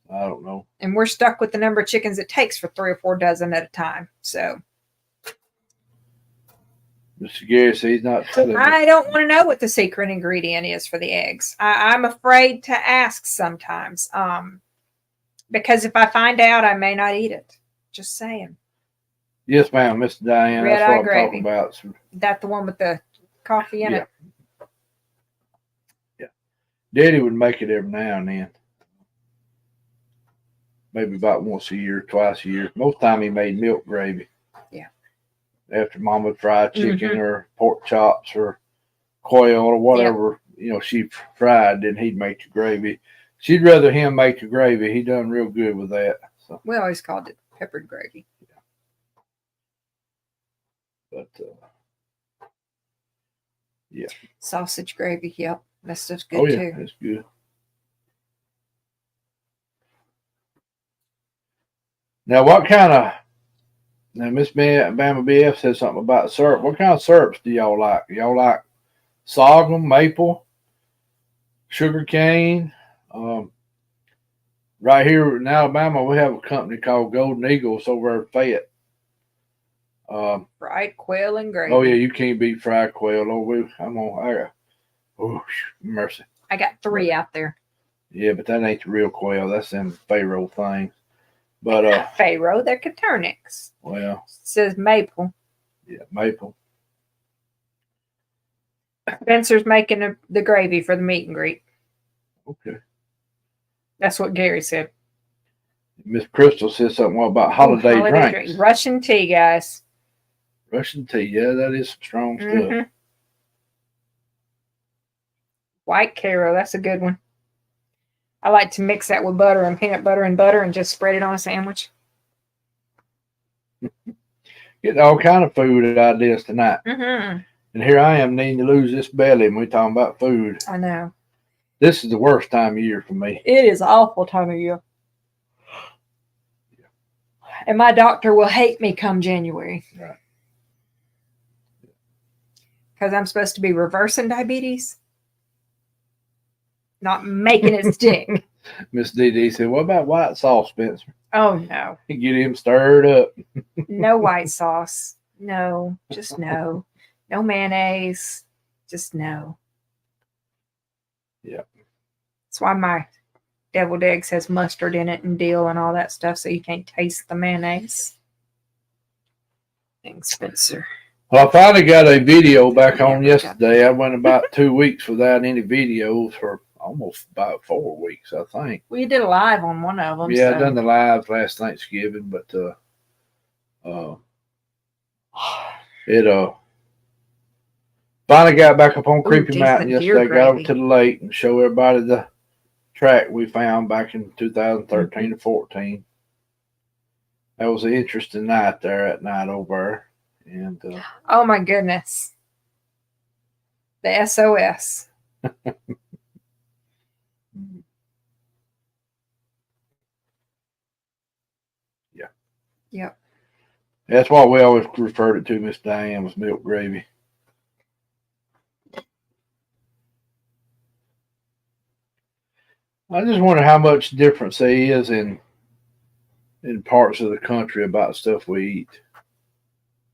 I don't know. And we're stuck with the number of chickens it takes for 3 or 4 dozen at a time. So Mr. Gary said he's not telling me. I don't want to know what the secret ingredient is for the eggs. I'm afraid to ask sometimes, because if I find out, I may not eat it. Just saying. Yes, ma'am, Miss Diane. Red That's what eye I'm gravy. talking about. So, That the one with the coffee in Yeah. it? Daddy would make it every now and then. Maybe about once a year, twice a year. Most time he made milk gravy. Yeah. after Mama fried chicken Mhm. or pork chops or quail or whatever, she fried, then he'd make the gravy. She'd rather him make the gravy. He done real good with that. So, We always called it peppered gravy. but Sausage gravy. Yep. That stuff's good oh yeah, too. it's good. Now, what kind of now Miss Bama BF said something about syrup. What kind of syrups do y'all like? Y'all like sorghum, maple, sugar cane? Right here in Alabama, we have a company called Golden Eagles over at Fayette. Fried quail and gravy. Oh yeah, you can't beat fried quail. Oh mercy. I got 3 out there. Yeah, but that ain't the real quail. That's them Pharaoh things. But Pharaoh, they're Caternix. well, It says maple. yeah, maple. Spencer's making the gravy for the meet and greet. Okay. That's what Gary said. Miss Crystal said something about holiday drinks. Drink. Russian tea, guys. Russian tea, yeah, that is some strong stuff. Mhm. White Caro, that's a good one. I like to mix that with butter and peanut butter and just spread it on a sandwich. Getting all kind of food ideas tonight. Mm-hmm. And here I am needing to lose this belly and we talking about food. I know. This is the worst time of year for me. It is awful time of year. And my doctor will hate me come January. Right. Because I'm supposed to be reversing diabetes. Not making it stick. Miss Dee said, what about white sauce, Spencer? Oh, no. Get him stirred up. No white sauce. No. Just no. No mayonnaise. Just no. Yeah. That's why my deviled eggs has mustard in it and dill and all that stuff, so you can't taste the mayonnaise. Thanks, Spencer. Well, I finally got a video back on yesterday. I went about 2 weeks without any videos for almost about 4 weeks, I think. Well, you did a live on one of them. Yeah, so. I done the live last Thanksgiving, but it finally got back up on Creepy Mountain yesterday. Got over to the lake and show everybody the track we found back in 2013 or 14. That was an interesting night there at night over there. And oh my goodness, the SOS. Yeah. Yep. That's why we always referred it to Miss Diane was milk gravy. I just wonder how much difference there is in parts of the country about stuff we eat.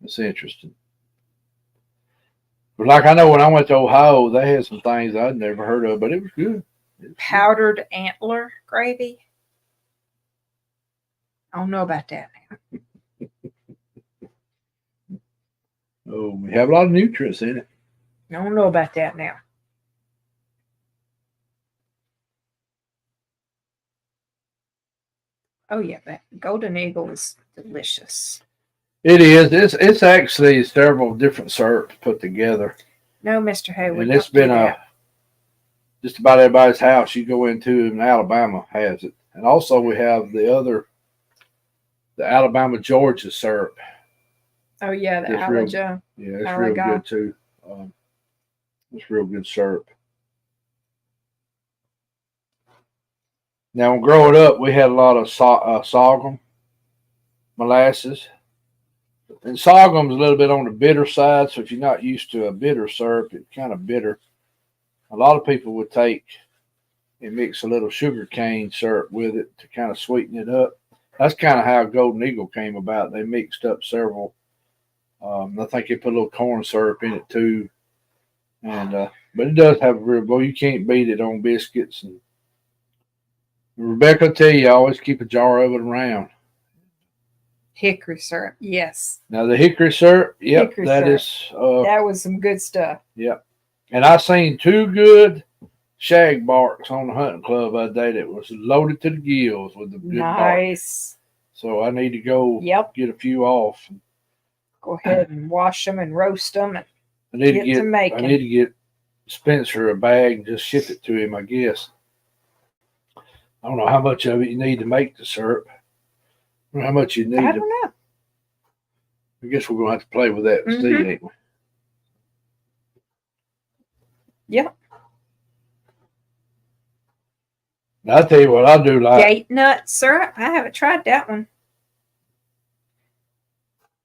It's interesting. But like I know when I went to Ohio, they had some things I'd never heard of, but it was good. Powdered antler gravy. I don't know about that now. Oh, we have a lot of nutrients in it. I don't know about that now. Oh yeah, that Golden Eagle is delicious. It is. It's actually several different syrups put together. No, Mr. Hayward. And it's been just about everybody's house you go into in Alabama has it. And also we have the Alabama Georgia syrup. Oh yeah, the Alaja. Yeah, it's real good too. It's real good syrup. Now, growing up, we had a lot of sorghum, molasses. And sorghum's a little bit on the bitter side, so if you're not used to a bitter syrup, it's kind of bitter. A lot of people would take and mix a little sugar cane syrup with it to kind of sweeten it up. That's kind of how Golden Eagle came about. They mixed up several. I think they put a little corn syrup in it too. And but it does have a real boy. You can't beat it on biscuits. And Rebecca will tell you, always keep a jar of it around. Hickory syrup, yes. Now the hickory syrup, yep, that was some good stuff. Yep. And I seen 2 good shag barks on the hunting club that day that was loaded to the gills with the good bark. Nice. So I need to go get a few off. Go ahead and wash them and roast them and I need get to get. to making. I need to get Spencer a bag and just ship it to him. I guess. I don't know how much of it you need to make the syrup. I don't know how much you need. I To, don't know. I guess we're gonna have to play with that and see, Mhm. ain't we? Yep. Now, I'll tell you what I'll do. Like Date nut syrup. I haven't tried that one.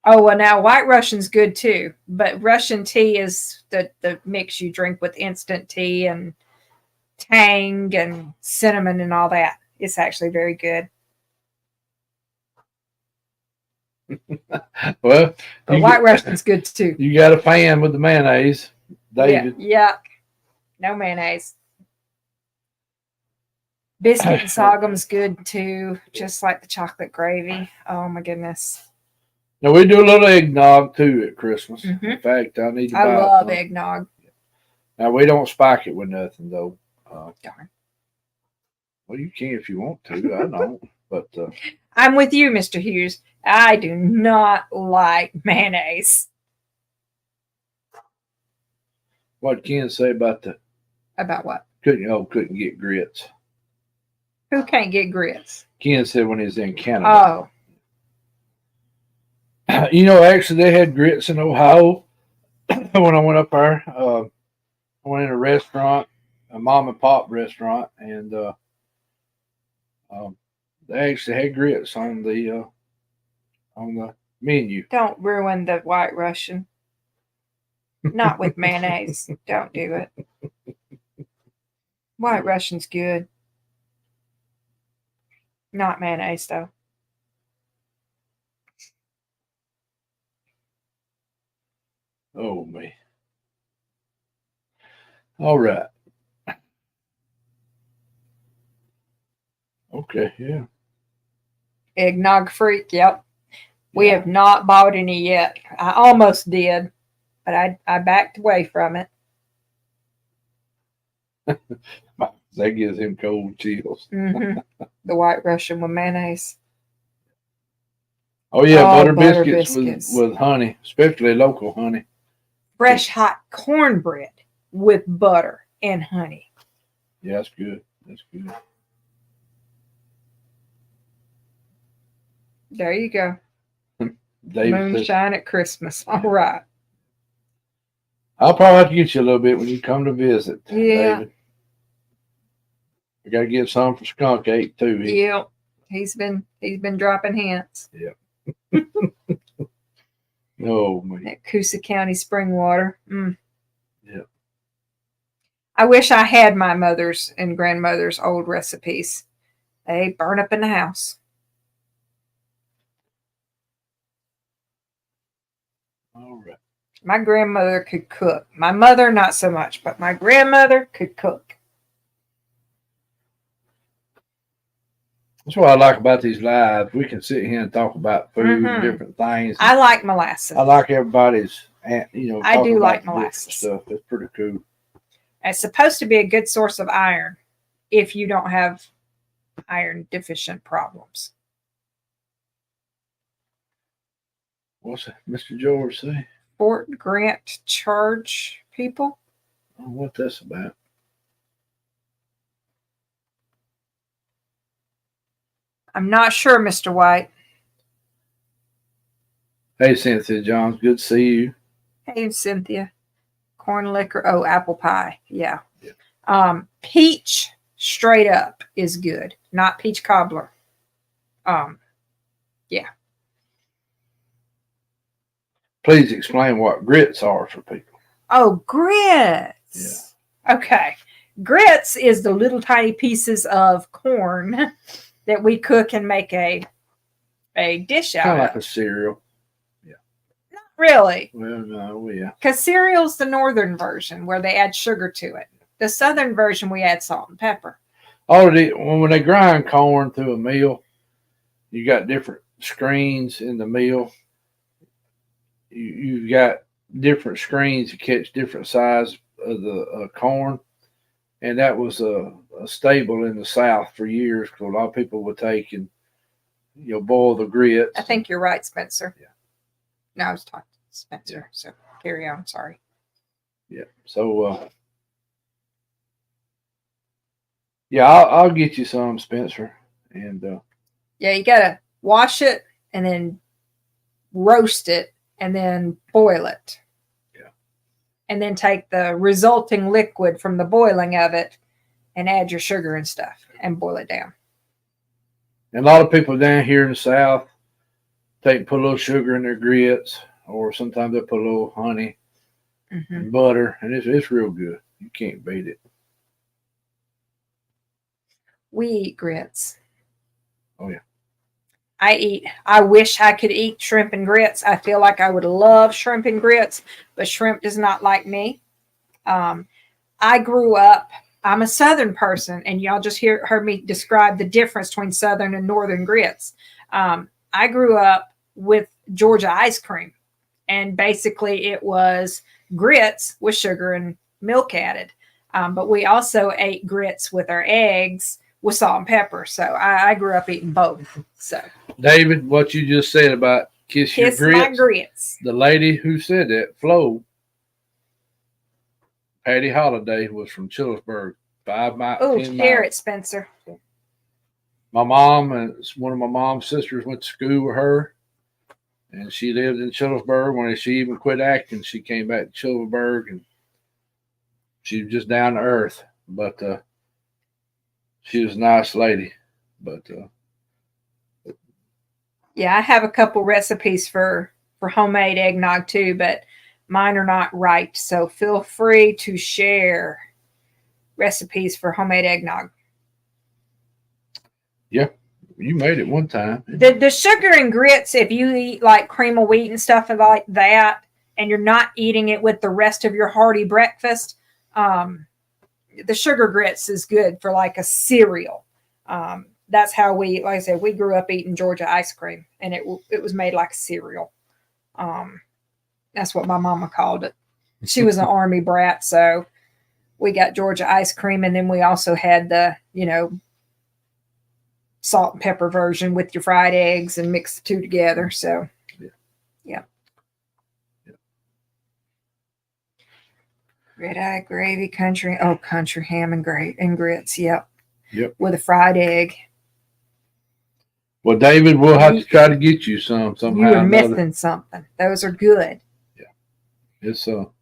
Oh, well, now White Russian's good too, but Russian tea is the mix you drink with instant tea and tang and cinnamon and all that. It's actually very good. well, But you White get- Russian's good too. You got a fan with the mayonnaise, David. Yeah. Yuck. No mayonnaise. Biscuit and sorghum's good too, just like the chocolate gravy. Oh my goodness. Now we do a little eggnog too at Christmas. Mhm. In fact, I need to I buy love some. eggnog. Now we don't spike it with nothing though. Darn. Well, you can if you want to. I don't, but I'm with you, Mr. Hughes. I do not like mayonnaise. what Ken say about the About what? couldn't get grits. Who can't get grits? Ken said when he was in Canada. Oh, You know, actually, they had grits in Ohio when I went up there. I went in a restaurant, a mom and pop restaurant, and they actually had grits on the menu. don't ruin the White Russian. Not with mayonnaise. Don't do it. White Russian's good. Not mayonnaise, though. Oh me. All right. Okay. Yeah. Eggnog freak. Yep. We Yeah. have not bought any yet. I almost did, but I backed away from it. That gives him cold chills. Hmm The White Russian with mayonnaise. Oh yeah, Oh, butter butter biscuits, biscuits. with honey, especially local honey. Fresh hot cornbread with butter and honey. Yeah, that's good. That's good. There you go. David says, Moonshine at Christmas. All right. I'll probably have to get you a little bit when you come to visit, Yeah. David. I gotta get some for skunk ape too. Yep. He's been dropping hints. Oh man. That Coosa County spring water. Mm. Yep. I wish I had my mother's and grandmother's old recipes. They burn up in the house. All right. My grandmother could cook. My mother, not so much, but my grandmother could cook. That's what I like about these lives. We can sit here and talk about food Mhm. and different things. I like molasses. I like everybody's, I talking do about like different molasses. stuff. It's pretty cool. It's supposed to be a good source of iron if you don't have iron deficient problems. What's Mr. George say? Fort Grant charge people. Oh, what that's about? I'm not sure, Mr. White. Hey, Cynthia Johns, good to see you. Hey, Cynthia. Corn liquor. Oh, apple pie. Yeah. Yeah. Peach straight up is good, not peach cobbler. Yeah. Please explain what grits are for people. Oh, grits. Yeah. Okay. Grits is the little tiny pieces of corn that we cook and make a dish out Kind of of. like a cereal. Not really. Well, no, yeah. Because cereal's the northern version where they add sugar to it. The southern version, we add salt and pepper. When they grind corn through a mill, you got different screens in the mill. You've got different screens to catch different size of the corn. And that was a staple in the South for years because a lot of people would take and boil the grits. I think you're right, Spencer. Yeah. No, I was talking to Spencer. So carry on. Sorry. Yeah. So, yeah, I'll get you some, Spencer. And Yeah, you gotta wash it and then roast it and then boil it. Yeah. And then take the resulting liquid from the boiling of it and add your sugar and stuff and boil it down. a lot of people down here in the South put a little sugar in their grits, or sometimes they put a little honey Mm-hmm. and butter, and it's real good. You can't beat it. We eat grits. Oh yeah. I wish I could eat shrimp and grits. I feel like I would love shrimp and grits, but shrimp does not like me. I grew up, I'm a Southern person, and y'all just heard me describe the difference between Southern and Northern grits. I grew up with Georgia ice cream, and basically it was grits with sugar and milk added. But we also ate grits with our eggs with salt and pepper. So I grew up eating both. So David, what you just said about kiss your kiss grits, my grits. the lady who said that, Flo, Patty Holiday, was from Chillersburg, 5 miles. Oh, 10 share miles. it, Spencer. My mom and one of my mom's sisters went to school with her, and she lived in Chillersburg. When she even quit acting, she came back to Chillersburg, and she was just down to earth. But she was a nice lady. But Yeah, I have a couple recipes for homemade eggnog too, but mine are not right. So feel free to share recipes for homemade eggnog. yeah, you made it one time. The sugar and grits, if you eat like cream of wheat and stuff like that, and you're not eating it with the rest of your hearty breakfast, the sugar grits is good for like a cereal. That's how we, like I said, we grew up eating Georgia ice cream, and it was made like a cereal. That's what my mama called it. She was an army brat, so we got Georgia ice cream, and then we also had the, salt and pepper version with your fried eggs and mix the two together. So, yeah. Red eye gravy, country ham and grits. Yep. With a fried egg. Well, David, we'll have to try to get you some somehow. You were missing something. Those are good. Yeah. It's not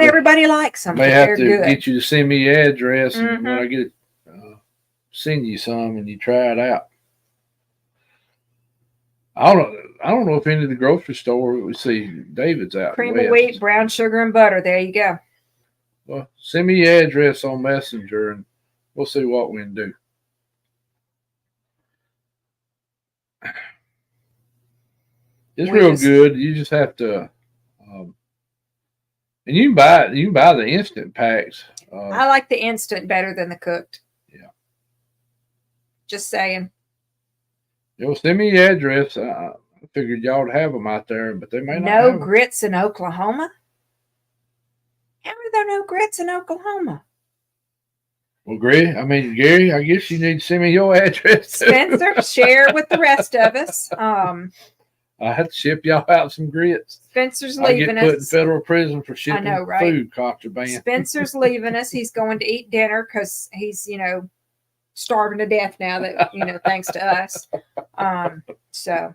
everybody likes them. May have to good. Get you to send me your address, and when I get it, send you some, and you try it out. I don't know if any of the grocery store. We see David's out. Cream of wheat, brown sugar, and butter. There you go. Well, send me your address on Messenger, and we'll see what we can do. It's real good. You just have to, and you can buy the instant packs. I like the instant better than the cooked. Yeah. Just saying. You'll send me your address. I figured y'all would have them out there, but they may not. No grits in Oklahoma? How are there no grits in Oklahoma? Well, Gary, I guess you need to send me your address. Spencer, share with the rest of us. I have to ship y'all out some grits. Spencer's leaving us. Get put in federal prison for shipping right? Food contraband. Spencer's leaving us. He's going to eat dinner because he's, starving to death now that, thanks to us. So.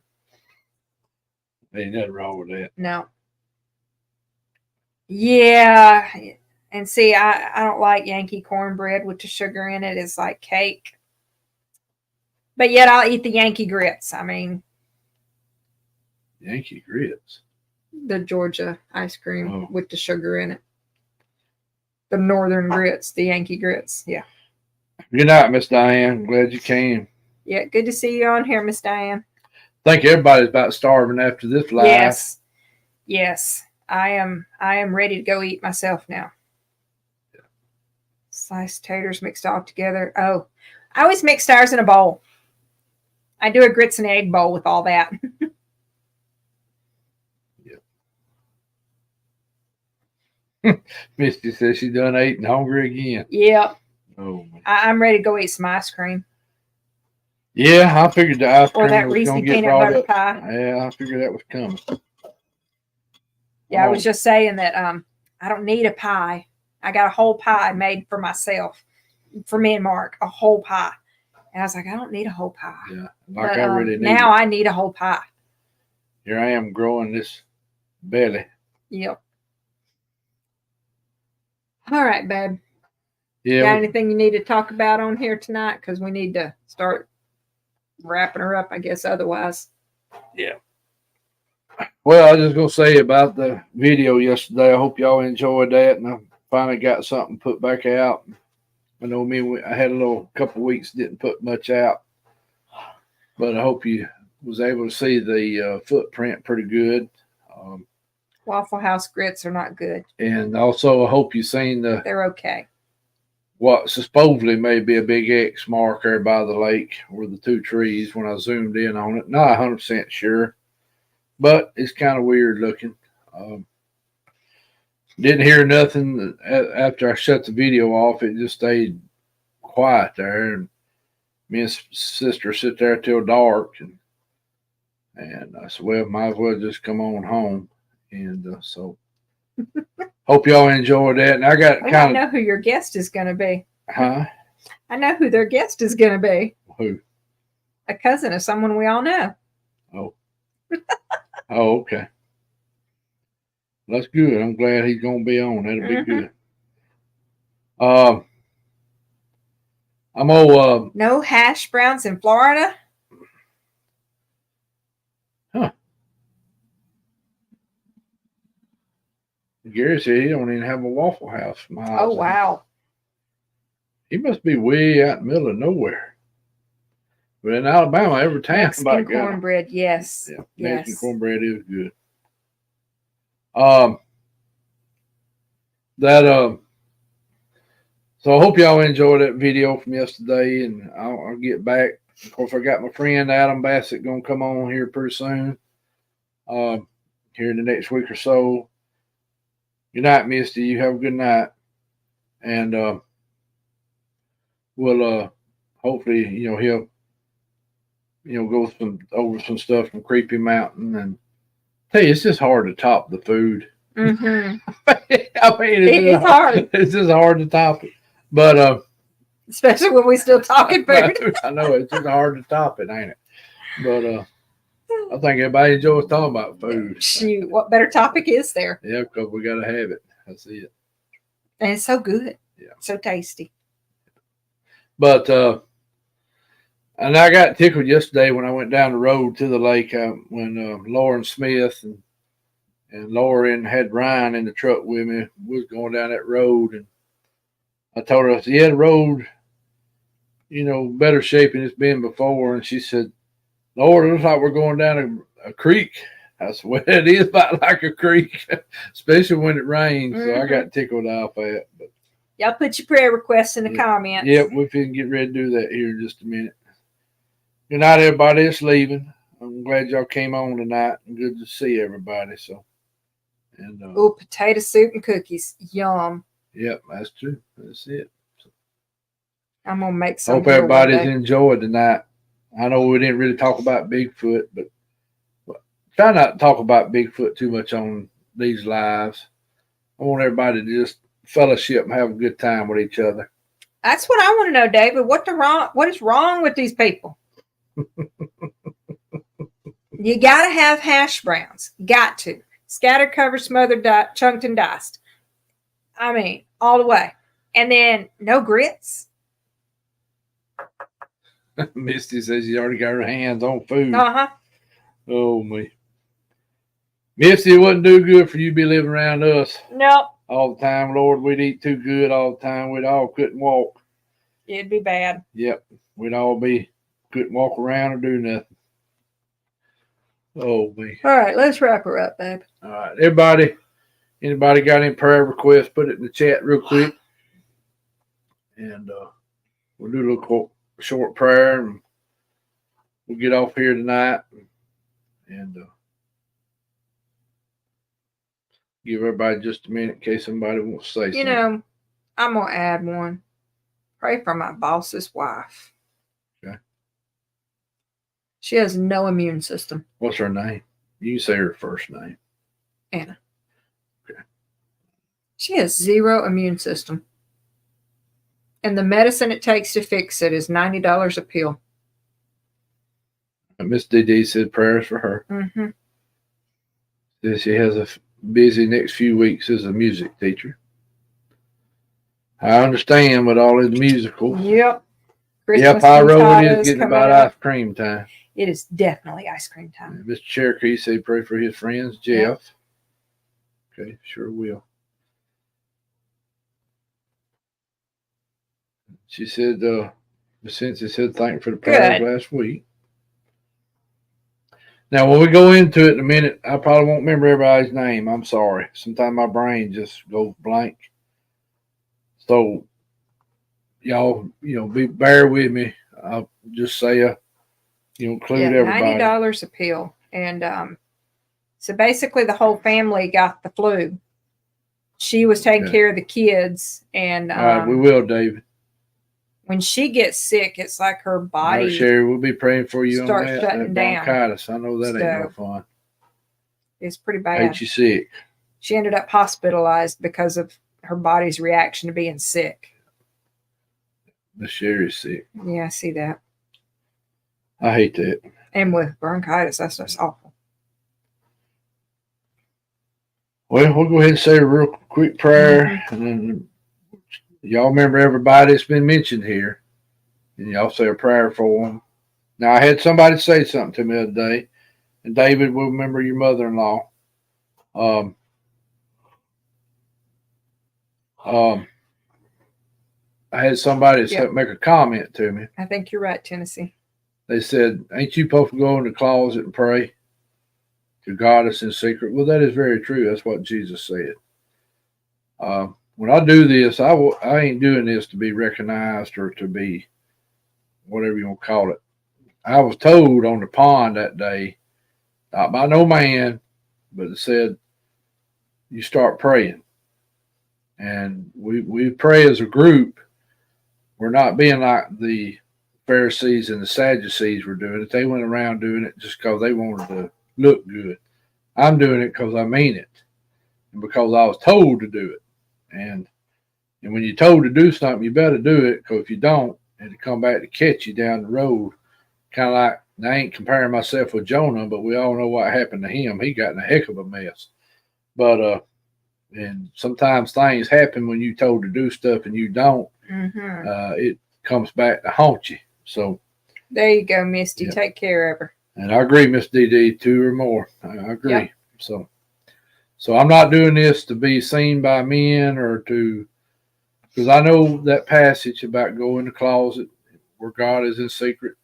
Ain't nothing wrong with that. No. Yeah. And see, I don't like Yankee cornbread with the sugar in it. It's like cake. But yet I'll eat the Yankee grits. Yankee grits. The Georgia ice cream with the sugar in it. The northern grits, the Yankee grits. Yeah. Good night, Miss Diane. Glad you came. Yeah, good to see you on here, Miss Diane. I think everybody's about starving after this live. Yes. I am ready to go eat myself now. Yeah. Sliced taters mixed all together. Oh, I always mix ours in a bowl. I do a grits and egg bowl with all that. Misty says she done ate and hungry again. Yep. Oh, I'm ready to go eat some ice cream. Yeah, I figured the ice Or cream that was Reese's gonna get peanut brought butter up. pie. Yeah, I figured that was coming. Yeah, I was just saying that I don't need a pie. I got a whole pie made for myself, for me and Mark, a whole pie. And I was like, I don't need a whole pie. Yeah, But like I really need now it. I need a whole pie. Here I am growing this belly. Yep. All right, babe. Yeah, Got anything you need to talk about on here tonight? Because we need to start wrapping her up, I guess, otherwise. well, I was just gonna say about the video yesterday. I hope y'all enjoyed that, and I finally got something put back out. I know I had a little couple weeks didn't put much out, but I hope you was able to see the footprint pretty good. Waffle House grits are not good. And also, I hope you seen They're okay. what supposedly may be a big X mark there by the lake where the two trees when I zoomed in on it. Not 100% sure, but it's kind of weird looking. Didn't hear nothing after I shut the video off. It just stayed quiet there. And me and sister sit there till dark. And I said, well, might as well just come on home. And so hope y'all enjoyed that. And I got I kind of. know who your guest is going to be. Huh? I know who their guest is going to be. Who? A cousin of someone we all know. Oh. Oh, okay. That's good. I'm glad he's going to be on. That'll be good. I'm old. No hash browns in Florida? Huh. Gary said he don't even have a Waffle House. Oh, wow. He must be way out in the middle of nowhere. But in Alabama, every town Mexican cornbread, yes. Yeah, yes. Mexican cornbread is good. So I hope y'all enjoyed that video from yesterday, and I'll get back. Of course, I got my friend Adam Bassett gonna come on here pretty soon. Here in the next week or so. Good night, Misty. You have a good night, and we'll hopefully he'll go over some stuff from Creepy Mountain, and tell you it's just hard to top the food. Mm-hmm. I mean, It's hard. It's just hard to top it, but especially when we still talking food. I know it's just hard to top it, ain't it? But I think everybody enjoys talking about food. Shoot, what better topic is there? Yeah, because we gotta have it. That's it. And it's so good. Yeah, so tasty. But and I got tickled yesterday when I went down the road to the lake when Lauren Smith and Lauren had Ryan in the truck with me. We was going down that road, and I told her, I said, yeah, the road, better shape than it's been before. And she said, Lord, it looks like we're going down a creek. I said, well, it is about like a creek, especially when it rains. Mm-hmm. So I got tickled off at it. But y'all put your prayer requests in the comments. Yep, we can get ready to do that here in just a minute. Good night, everybody. It's leaving. I'm glad y'all came on tonight. Good to see everybody. So, and potato soup and cookies, yum. Yep, that's true. That's it. So, I'm gonna make some. Hope everybody's enjoyed tonight. I know we didn't really talk about Bigfoot, but try not to talk about Bigfoot too much on these lives. I want everybody to just fellowship and have a good time with each other. That's what I want to know, David. What is wrong with these people? You got to have hash browns. Got to. Scattered, covered, smothered, chunked, and diced. I mean, all the way. And then no grits. Misty says she's already got her hands on food. Uh-huh. Oh, me. Misty, it wouldn't do good for you to be living around us. Nope. All the time, Lord. We'd eat too good all the time. We'd all couldn't walk. It'd be bad. Yep. We'd all couldn't walk around or do nothing. Oh, me. All right, let's wrap her up, babe. All right. Anybody got any prayer requests, put it in the chat real quick. And we'll do a little short prayer, and we'll get off here tonight. And give everybody just a minute in case somebody wants to say something. I'm going to add one. Pray for my boss's wife. Okay. She has no immune system. What's her name? You can say her first name. Anna. Okay. She has zero immune system. And the medicine it takes to fix it is $90 a pill. Miss DD said prayers for her. Mm-hmm. Says she has a busy next few weeks as a music teacher. I understand with all of the musicals. Yep. Yep, I roll it cantatas is getting coming about up. ice cream time. It is definitely ice cream time. Mr. Cherokee said pray for his friends, Jeff. Yep. Okay, sure will. She said, Miss Cincy said thank you for the prayers last week. Now, when we go into it in a minute, I probably won't remember everybody's name. I'm sorry. Sometimes my brain just goes blank. So, y'all, bear with me. I'll just say, include everybody. $90 a pill. And so basically the whole family got the flu. She was taking care of the kids. And all right, we will, David. When she gets sick, it's like her body. All right, Sherry, we'll be praying for you on that. Shutting down. Bronchitis. I know that ain't no fun. It's pretty bad. Hate you sick. She ended up hospitalized because of her body's reaction to being sick. Miss Sherry's sick. Yeah, I see that. I hate that. And with bronchitis, that's just awful. Well, we'll go ahead and say a real quick prayer, and then y'all remember everybody that's been mentioned here, and y'all say a prayer for them. Now, I had somebody say something to me the other day, and David will remember your mother-in-law. I had somebody make a comment to me. I think you're right, Tennessee. They said, ain't you supposed to go in the closet and pray to God that's in secret? Well, that is very true. That's what Jesus said. When I do this, I ain't doing this to be recognized or to be whatever you want to call it. I was told on the pond that day, not by no man, but it said, you start praying. And we pray as a group. We're not being like the Pharisees and the Sadducees were doing it. They went around doing it just because they wanted to look good. I'm doing it because I mean it. And because I was told to do it. And when you're told to do something, you better do it, because if you don't, it'll come back to catch you down the road. Kind of like, I ain't comparing myself with Jonah, but we all know what happened to him. He got in a heck of a mess. But and sometimes things happen when you're told to do stuff and you don't. It comes back to haunt you. So there you go, Misty. Yeah. Take care of her. And I agree, Miss DD, 2 or more. I agree. Yep. So I'm not doing this to be seen by men or to, because I know that passage about go in the closet where God is in secret.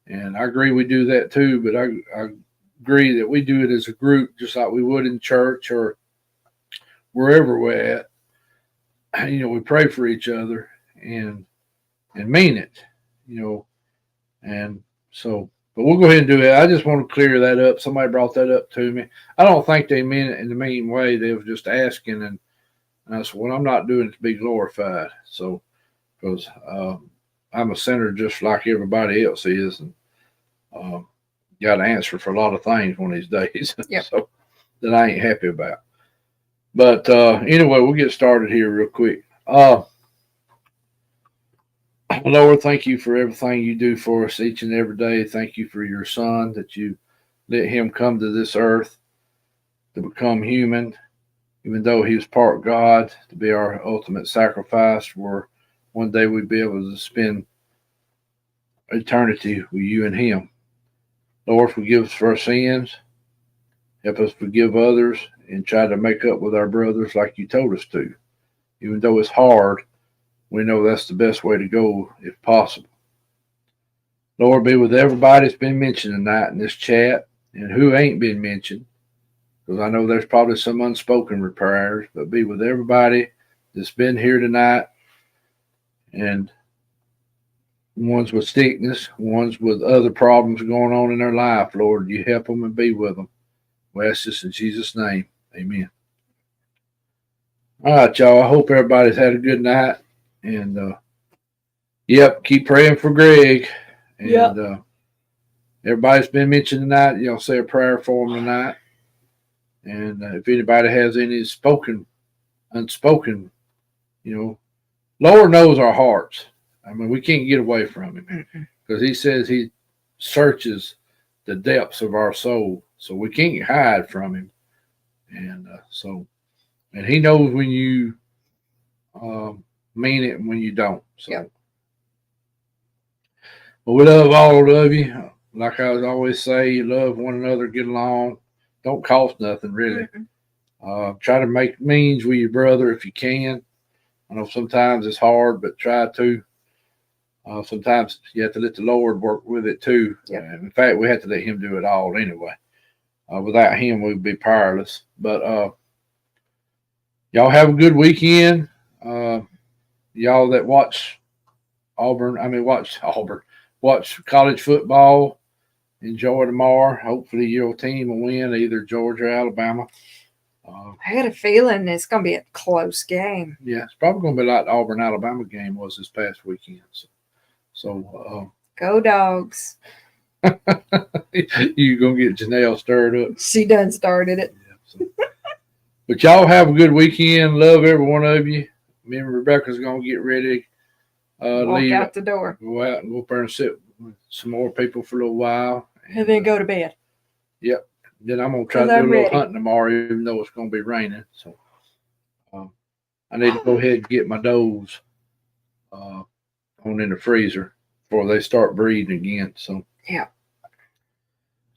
And I agree we do that too, but I agree that we do it as a group, just like we would in church or wherever we're at. We pray for each other and mean it, and so, but we'll go ahead and do it. I just want to clear that up. Somebody brought that up to me. I don't think they meant it in the mean way. They were just asking, and I said, well, I'm not doing it to be glorified. So, because I'm a sinner just like everybody else is, and got to answer for a lot of things one of these days. Yep. So that I ain't happy about. But anyway, we'll get started here real quick. Lord, thank you for everything you do for us each and every day. Thank you for your son, that you let him come to this earth to become human, even though he was part God, to be our ultimate sacrifice, where one day we'd be able to spend eternity with you and him. Lord, forgive us for our sins. Help us forgive others and try to make up with our brothers like you told us to. Even though it's hard, we know that's the best way to go if possible. Lord, be with everybody that's been mentioned tonight in this chat and who ain't been mentioned, because I know there's probably some unspoken prayers, but be with everybody that's been here tonight, and ones with sickness, ones with other problems going on in their life. Lord, you help them and be with them. We ask this in Jesus' name. Amen. All right, y'all. I hope everybody's had a good night. And, keep praying for Greg. And, everybody's been mentioned tonight. Say a prayer for them tonight. And if anybody has any unspoken, Lord knows our hearts. I mean, we can't get away from him because he says he searches the depths of our soul. So we can't hide from him. And and he knows when you mean it and when you don't. So, Yep. But we love all of you. Like I always say, you love one another, get along. Don't cost nothing, really. Try to make means with your brother if you can. I know sometimes it's hard, but try to. Sometimes you have to let the Lord work with it too. Yep. In fact, we have to let him do it all anyway. Without him, we'd be powerless. But y'all have a good weekend. Y'all that watch college football, enjoy tomorrow. Hopefully your team will win, either Georgia or Alabama. I got a feeling it's going to be a close game. Yeah, it's probably going to be like the Auburn-Alabama game was this past weekend. So Go Dogs. you going to get Janelle stirred up. She done started it. Yeah, but y'all have a good weekend. Love every one of you. Me and Rebecca's going to get ready. Walk Leave out the door. Go out and go up there and sit with some more people for a little while. And then go to bed. Yep. Then I'm going to try to do a little hunting tomorrow, even though it's going to be raining. So I need to go ahead and get my does on in the freezer before they start breeding again. So yeah.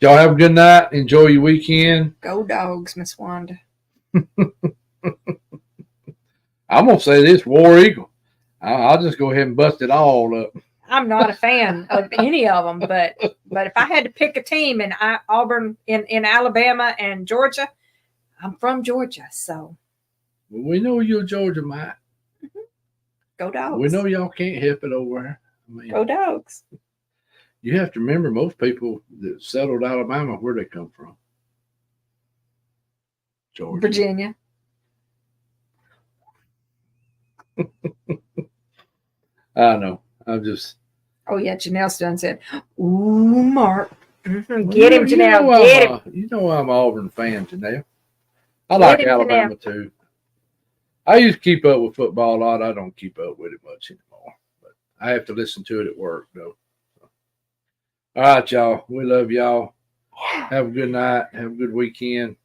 Y'all have a good night. Enjoy your weekend. Go Dogs, Miss Wanda. I'm going to say this, War Eagle. I'll just go ahead and bust it all up. I'm not a fan of any of them, but if I had to pick a team in Auburn, in Alabama and Georgia, I'm from Georgia, so. Well, we know you're Georgia, Mike. Go Dogs. We know y'all can't help it over there. I mean, Go Dogs. You have to remember most people that settled Alabama, where they come from. Georgia. Virginia. I know. I'm just. Oh, yeah, Janelle done said, ooh, Mark. Get him, Janelle. Get him. You know I'm an Auburn fan, Janelle. I like Alabama, too. I used to keep up with football a lot. I don't keep up with it much anymore. But I have to listen to it at work, though. So. All right, y'all. We love y'all. Have a good night. Have a good weekend.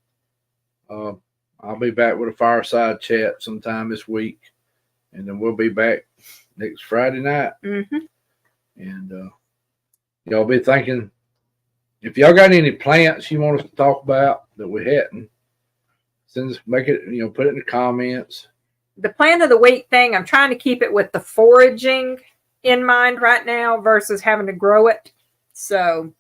I'll be back with a fireside chat sometime this week. And then we'll be back next Friday night. Mm-hmm. And y'all be thinking, if y'all got any plants you want us to talk about that we hadn't, make it, put it in the comments. The plant of the week thing, I'm trying to keep it with the foraging in mind right now versus having to grow it. So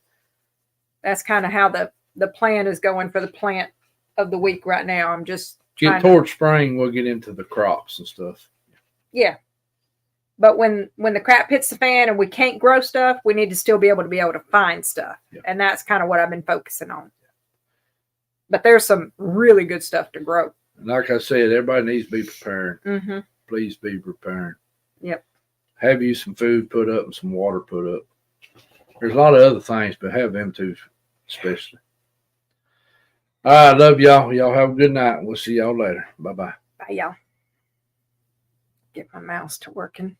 that's kind of how the plan is going for the plant of the week right now. I'm just get towards spring, we'll get into the crops and stuff. Yeah. But when the crap hits the fan and we can't grow stuff, we need to still be able to find stuff. Yep. And that's kind of what I've been focusing on. But there's some really good stuff to grow. And like I said, everybody needs to be prepared. Mm-hmm. Please be prepared. Yep. Have you some food put up and some water put up. There's a lot of other things, but have them too, especially. All right, love y'all. Y'all have a good night. We'll see y'all later. Bye-bye. Bye, y'all. Get my mouse to working.